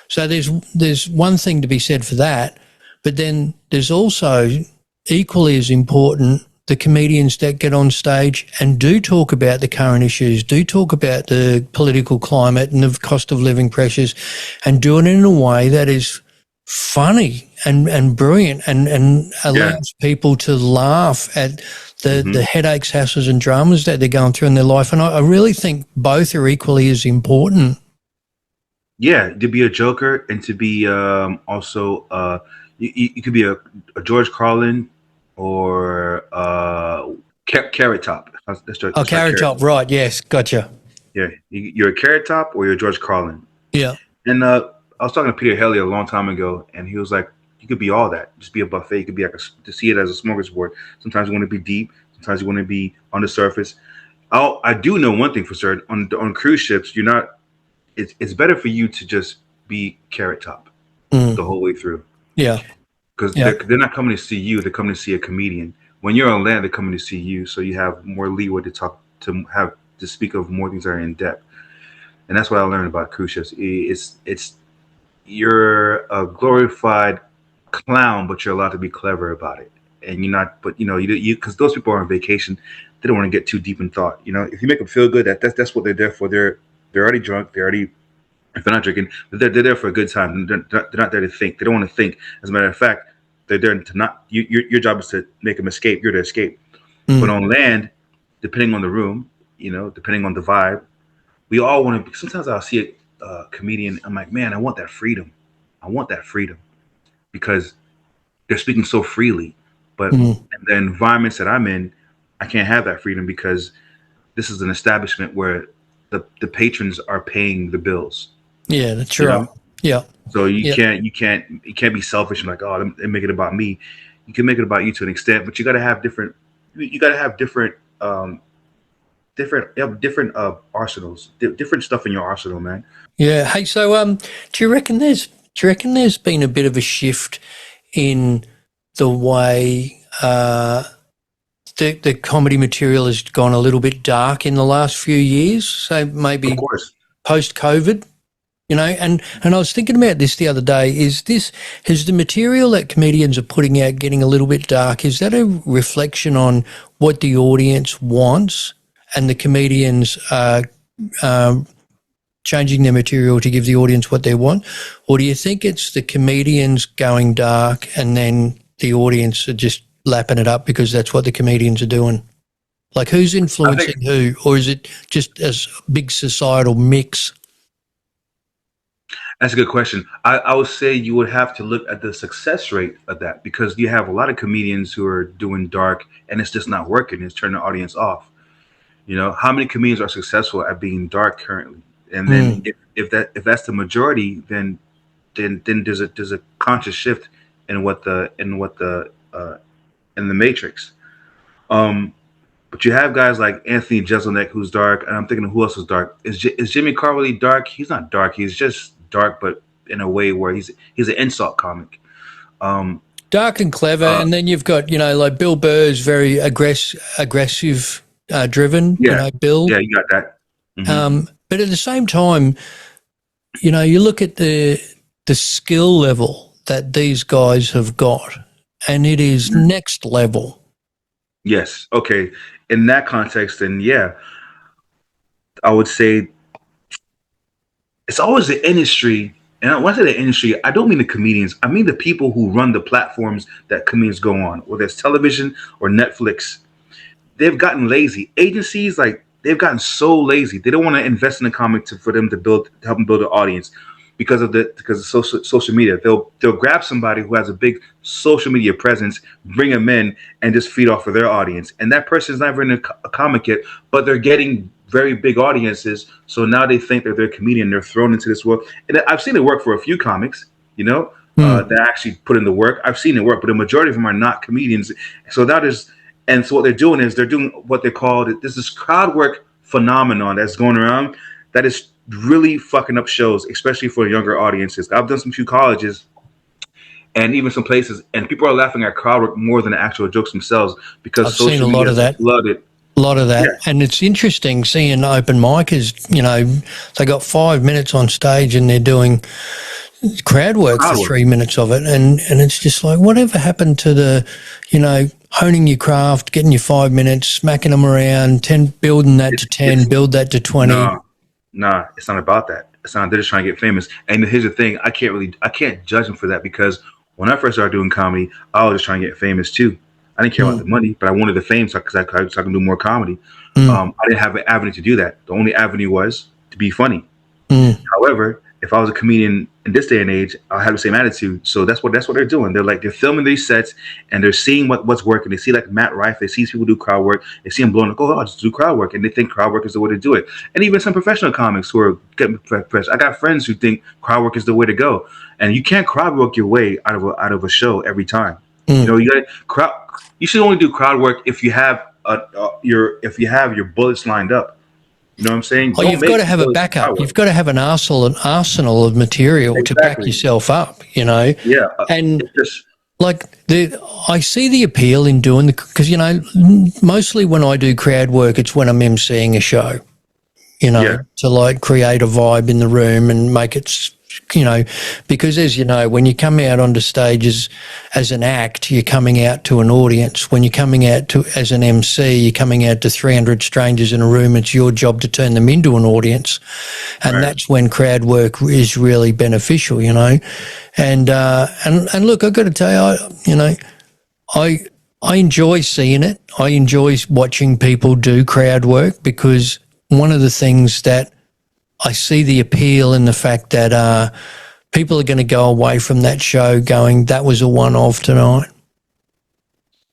So there's one thing to be said for that, but then there's also equally as important the comedians that get on stage and do talk about the current issues, do talk about the political climate and the cost of living pressures, and do it in a way that is funny and brilliant and allows people to laugh at the headaches, hassles and dramas that they're going through in their life. And I really think both are equally as important. Yeah, to be a joker and to be also you could be a George Carlin or Carrot Top. Oh, Carrot Top, right? Yes, gotcha. Yeah, you're a Carrot Top or you're George Carlin. Yeah. And I was talking to Peter Haley a long time ago, and he was like, "You could be all that. Just be a buffet. You could be like to see it as a smorgasbord. Sometimes you want to be deep. Sometimes you want to be on the surface." I do know one thing for certain: on cruise ships, you're not. It's better for you to just be Carrot Top the whole way through. Yeah. Because they're not coming to see you; they're coming to see a comedian. When you're on land, they're coming to see you, so you have more leeway to speak of more things that are in depth. And that's what I learned about cruise ships. It's you're a glorified clown, but you're allowed to be clever about it. And you're not, but you because those people are on vacation, they don't want to get too deep in thought. If you make them feel good, that's what they're there for. They're already drunk. If they're not drinking, they're there for a good time. They're not there to think. They don't want to think. As a matter of fact, they're there to not. Your job is to make them escape. You're to escape. But on land, depending on the room, depending on the vibe, we all want to. Sometimes I'll see a comedian. I'm like, man, I want that freedom. I want that freedom because they're speaking so freely. But in the environments that I'm in, I can't have that freedom because this is an establishment where the patrons are paying the bills. Yeah, that's right. Yeah. So you can't be selfish and like, oh, they make it about me. You can make it about you to an extent, but you got to have different. You got to have different arsenals, different stuff in your arsenal, man. Yeah. Hey, so do you reckon there's been a bit of a shift in the way the comedy material has gone a little bit dark in the last few years? So maybe Of course. Post-COVID, and I was thinking about this the other day. Has the material that comedians are putting out getting a little bit dark? Is that a reflection on what the audience wants and the comedians are changing their material to give the audience what they want? Or do you think it's the comedians going dark and then the audience are just lapping it up because that's what the comedians are doing? Like, who's influencing who? Or is it just a big societal mix? That's a good question. I would say you would have to look at the success rate of that because you have a lot of comedians who are doing dark and it's just not working. It's turning the audience off. How many comedians are successful at being dark currently? And then if that's the majority, then there's a conscious shift in the matrix. But you have guys like Anthony Jeselnik who's dark, and I'm thinking of who else is dark. Is Jimmy Carr really dark? He's not dark. He's just dark, but in a way where he's an insult comic. Dark and clever, and then you've got like Bill Burr's very aggressive, driven. Yeah, Bill. Yeah, you got that. Mm-hmm. But at the same time, you look at the skill level that these guys have got, and it is next level. Yes. Okay. In that context, then yeah, I would say it's always the industry. And when I say the industry, I don't mean the comedians. I mean the people who run the platforms that comedians go on, whether it's television or Netflix. They've gotten lazy. Agencies, like, they've gotten so lazy. They don't want to invest in a comic for them to help them build an audience because of social media. They'll grab somebody who has a big social media presence, bring them in, and just feed off of their audience. And that person is not even a comic yet, but they're getting very big audiences. So now they think that they're a comedian. They're thrown into this world. And I've seen it work for a few comics, that actually put in the work. I've seen it work, but the majority of them are not comedians. So that is, and so what they're doing is they're doing what they call this is crowd work phenomenon that's going around that is really fucking up shows, especially for younger audiences. I've done some few colleges and even some places, and people are laughing at crowd work more than the actual jokes themselves because I've seen a lot of that. A lot of that. Yeah. And it's interesting seeing open micers, they got 5 minutes on stage and they're doing crowd work for 3 minutes of it. And it's just like, whatever happened to the, honing your craft, getting your 5 minutes, smacking them around, 10, building that to 10, build that to 20. Nah, it's not about that. It's not. They're just trying to get famous. And here's the thing: I can't judge them for that because when I first started doing comedy, I was just trying to get famous too. I didn't care about the money, but I wanted the fame so I can do more comedy. I didn't have an avenue to do that. The only avenue was to be funny. However, if I was a comedian in this day and age, I have the same attitude. So that's what they're doing. They're filming these sets and they're seeing what's working. They see like Matt Rife, they see people do crowd work, they see him blowing like, oh, I'll just do crowd work, and they think crowd work is the way to do it. And even some professional comics who are getting press. I got friends who think crowd work is the way to go, and you can't crowd work your way out of a show every time. You got crowd. You should only do crowd work if you have your bullets lined up. You know what I'm saying? Oh, you've got to have a backup. You've got to have an arsenal of material to back yourself up, Yeah. And I see the appeal in doing because, mostly when I do crowd work, it's when I'm emceeing a show, to create a vibe in the room and make it, because as you know, when you come out onto stage as an act, you're coming out to an audience. When you're coming out as an MC, you're coming out to 300 strangers in a room. It's your job to turn them into an audience. And that's when crowd work is really beneficial, And look, I've got to tell you, I enjoy seeing it. I enjoy watching people do crowd work because one of the things that I see the appeal in the fact that people are going to go away from that show going, that was a one-off tonight.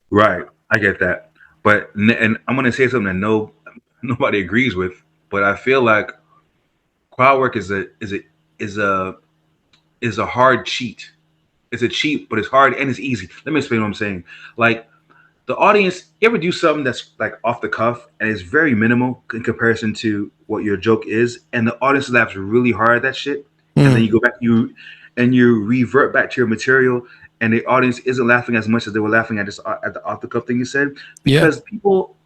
Right. I get that. But, and I'm going to say something that nobody agrees with, but I feel like crowd work is a hard cheat. It's a cheat, but it's hard and it's easy. Let me explain what I'm saying. Like, the audience, you ever do something that's like off the cuff and it's very minimal in comparison to what your joke is, and the audience laughs really hard at that shit, and then you go back, you revert back to your material, and the audience isn't laughing as much as they were laughing at the off the cuff thing you said, because people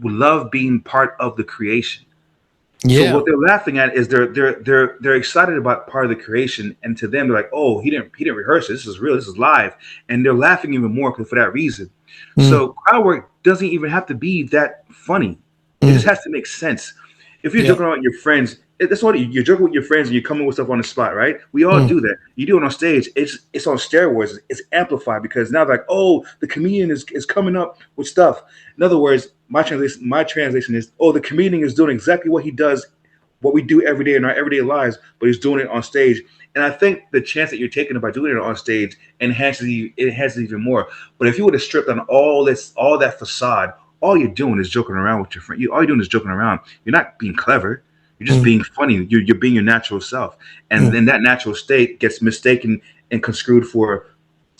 love being part of the creation. Yeah. So what they're laughing at is they're excited about part of the creation, and to them they're like, oh, he didn't rehearse it. This is real. This is live, and they're laughing even more for that reason. So crowd work doesn't even have to be that funny. It just has to make sense. If you're joking around with your friends, that's what you're joking with your friends and you're coming with stuff on the spot, right? We all do that. You do it on stage. It's on steroids. It's amplified because now they're like, oh, the comedian is coming up with stuff. In other words, my translation is, oh, the comedian is doing exactly what he does, what we do every day in our everyday lives, but he's doing it on stage. And I think the chance that you're taking by doing it on stage enhances it even more. But if you would have stripped on all that facade, all you're doing is joking around with your friend. All you're doing is joking around. You're not being clever. You're just being funny. You're being your natural self. And then that natural state gets mistaken and construed for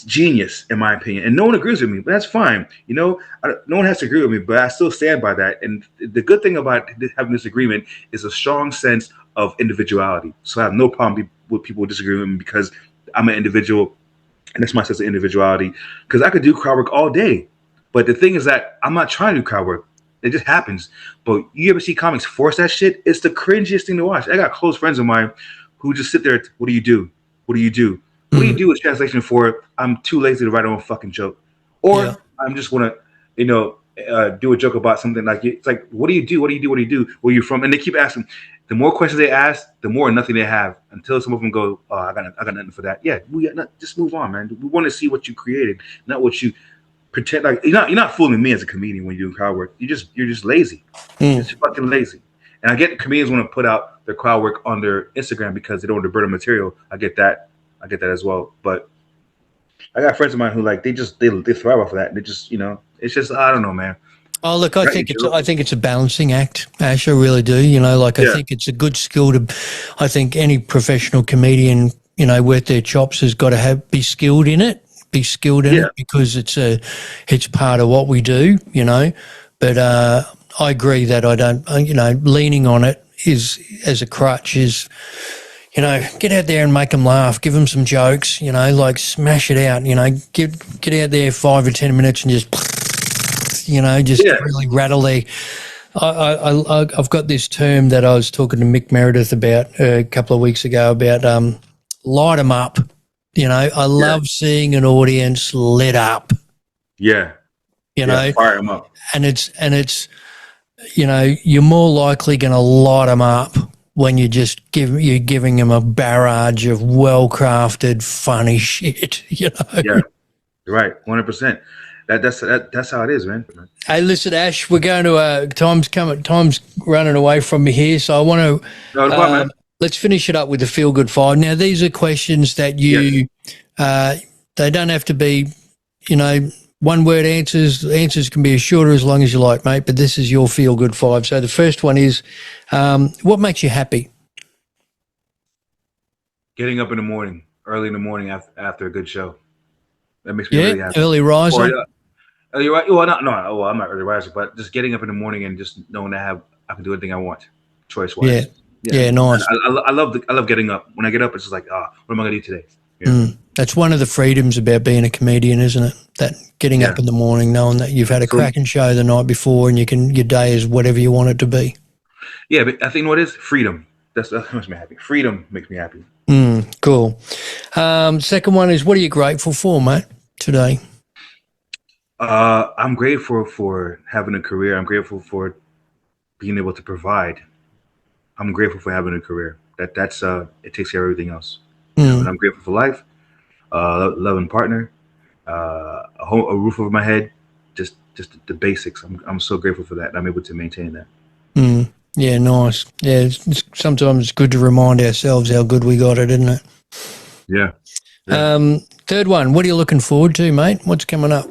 genius, in my opinion. And no one agrees with me, but that's fine. No one has to agree with me, but I still stand by that. And the good thing about having this agreement is a strong sense of individuality. So I have no problem with people disagreeing with me because I'm an individual, and that's my sense of individuality. Because I could do crowd work all day. But the thing is that I'm not trying to do crowd work. It just happens. But you ever see comics force that shit? It's the cringiest thing to watch. I got close friends of mine who just sit there. What do you do? What do you do? What do you do is translation for I'm too lazy to write my own fucking joke. Or I'm just want to, do a joke about something like it's like, what do you do? What do you do? What do you do? Where you from? And they keep asking. The more questions they ask, the more nothing they have. Until some of them go, "Oh, I got nothing for that." Yeah, just move on, man. We want to see what you created, not what you pretend. Like you're not fooling me as a comedian when you're doing crowd work. You're just lazy. You're just fucking lazy. And I get comedians want to put out their crowd work on their Instagram because they don't want to burn the material. I get that as well. But I got friends of mine who like they thrive off of that. They just it's just I don't know, man. Oh, look, I think it's a balancing act, Ash. I really do. I think it's a good skill to. I think any professional comedian, worth their chops has got to be skilled in it. Be skilled in it because it's part of what we do. But I agree that I don't. Leaning on it is as a crutch is. Get out there and make them laugh. Give them some jokes. Like smash it out. Get out there 5 or 10 minutes and just. Really rattle there. I've got this term that I was talking to Mick Meredith about a couple of weeks ago about light them up. I love seeing an audience lit up. Yeah. Fire them up. And it's you're more likely going to light them up when you're giving them a barrage of well-crafted, funny shit. Yeah, right, 100%. That's how it is, man. Hey, listen, Ash, we're going to time's running away from me here, so I want to let's finish it up with the feel good 5. Now, these are questions that you they don't have to be, one word answers. Answers can be as short or as long as you like, mate. But this is your feel good 5. So the first one is, what makes you happy? Getting up in the morning, early in the morning after a good show. That makes me really happy. Early riser. Early riser. Well, I'm not early riser, but just getting up in the morning and just knowing that I can do anything I want, choice wise. Yeah, nice. I love getting up. When I get up, it's just like, what am I gonna do today? Yeah. That's one of the freedoms about being a comedian, isn't it? That getting up in the morning, knowing that you've had a cracking show the night before, and your day is whatever you want it to be. Yeah, but I think what is freedom. That makes me happy. Freedom makes me happy. Cool. Second one is, what are you grateful for, mate, today? I'm grateful for having a career. I'm grateful for being able to provide. I'm grateful for having a career. That's it takes care of everything else. And I'm grateful for life, loving partner, a roof over my head, just the basics. I'm so grateful for that, and I'm able to maintain that. Yeah, nice. Yeah, sometimes it's good to remind ourselves how good we got it, isn't it? Yeah. Third one, what are you looking forward to, mate? What's coming up?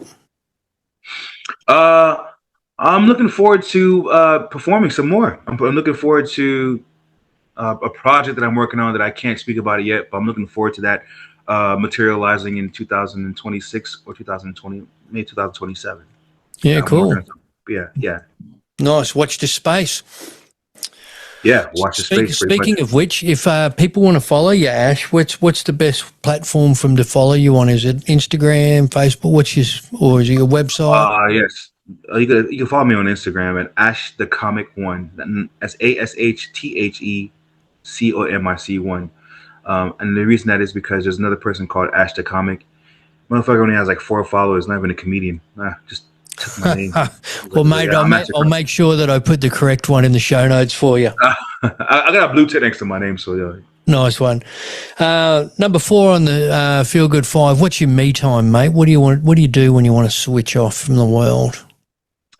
I'm looking forward to performing some more. I'm looking forward to a project that I'm working on that I can't speak about it yet, but I'm looking forward to that materializing in 2026 or 2020, maybe 2027. Yeah, cool. Yeah. Nice. Watch this space. Yeah, watch the space. Speaking of which, if people want to follow you, Ash, what's the best platform for them to follow you on? Is it Instagram, Facebook? Or is it your website? Yes. You can follow me on Instagram at Ash the Comic 1. That's ASHTHECOMIC1. And the reason that is because there's another person called Ash the Comic. Motherfucker only has like 4 followers, not even a comedian. Just took my name. Well, mate, I'll make sure that I put the correct one in the show notes for you. I got a blue tick next to my name, so yeah. Nice one. Number 4 on the Feel Good 5. What's your me time, mate? What do you do when you want to switch off from the world?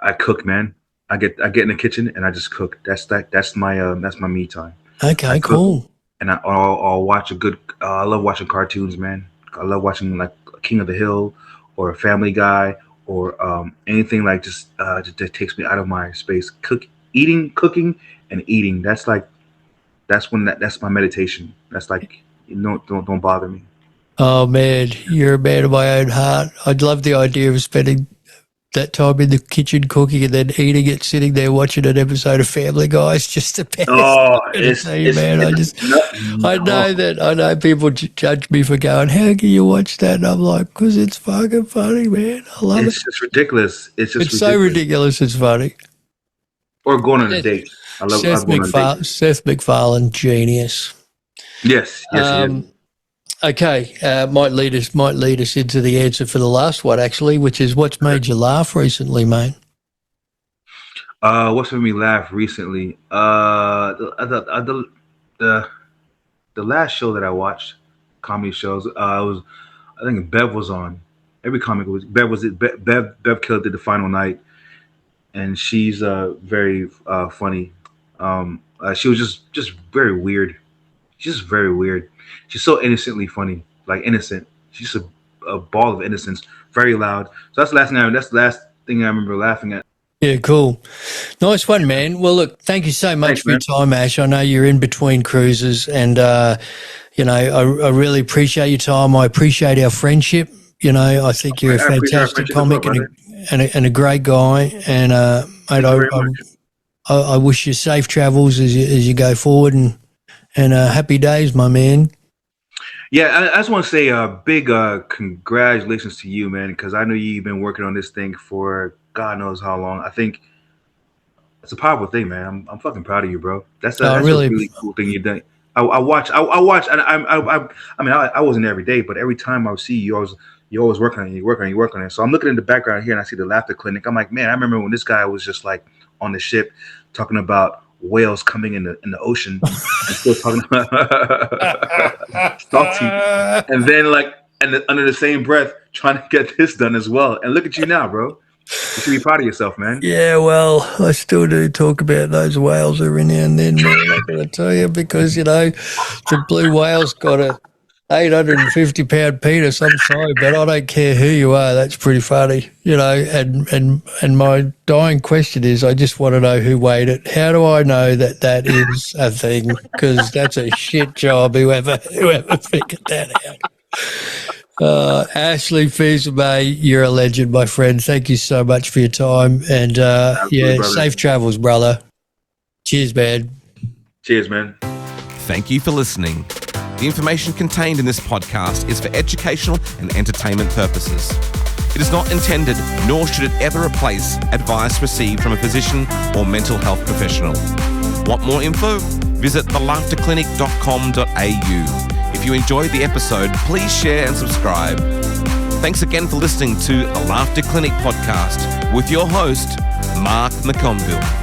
I cook, man. I get in the kitchen and I just cook. That's my me time. Okay, cool. And I'll watch a good. I love watching cartoons, man. I love watching like King of the Hill or Family Guy or anything like just that takes me out of my space. Cooking and eating. That's my meditation. That's like, don't bother me. Oh man, you're a man of my own heart. I'd love the idea of spending that time in the kitchen cooking and then eating it, sitting there watching an episode of Family Guy. It's just the best. Oh, I know people judge me for going, how can you watch that? And I'm like, because it's fucking funny, man. I love it. It's just ridiculous. It's so ridiculous. It's funny. Or going on a date. I love Seth MacFarlane, genius. Yes. Okay, might lead us into the answer for the last one, actually, which is what's made you laugh recently, mate? What's made me laugh recently? The the last show that I watched, comedy shows, was I think Bev was on. Every comic was Bev was it. Bev Killer did the final night, and she's very funny. She was just very weird. She's just very weird. She's so innocently funny, like innocent. She's a ball of innocence. Very loud. So that's the last thing. That's the last thing I remember laughing at. Yeah, cool. Nice one, man. Well, look, thank you so much Thanks, for your time, Ash. I know you're in between cruises, and I really appreciate your time. I appreciate our friendship. I think you're a fantastic comic and a great guy. And mate, I wish you safe travels as you go forward, and happy days, my man. Yeah, I just want to say a big congratulations to you, man, because I know you've been working on this thing for God knows how long. I think it's a powerful thing, man. I'm fucking proud of you, bro. That's a really cool thing you've done. I watch, and I wasn't every day, but every time I see you, you're always working on it. You work on it. So I'm looking in the background here, and I see the Laughter Clinic. I'm like, man, I remember when this guy was just like on the ship talking about whales coming in the ocean and still talking about salty, and then under the same breath trying to get this done as well. And look at you now, bro. You should be proud of yourself, man. Yeah, well, I still do talk about those whales every now and then, man. I'm going to tell you, because the blue whale's got a 850-pound penis. I'm sorry, but I don't care who you are. That's pretty funny, And my dying question is, I just want to know who weighed it. How do I know that is a thing? Because that's a shit job. Whoever figured that out. Ashley Fils-Aime, you're a legend, my friend. Thank you so much for your time, and safe travels, brother. Cheers, man. Cheers, man. Thank you for listening. The information contained in this podcast is for educational and entertainment purposes. It is not intended, nor should it ever replace, advice received from a physician or mental health professional. Want more info? Visit thelaughterclinic.com.au. If you enjoyed the episode, please share and subscribe. Thanks again for listening to the Laughter Clinic podcast with your host, Mark McConville.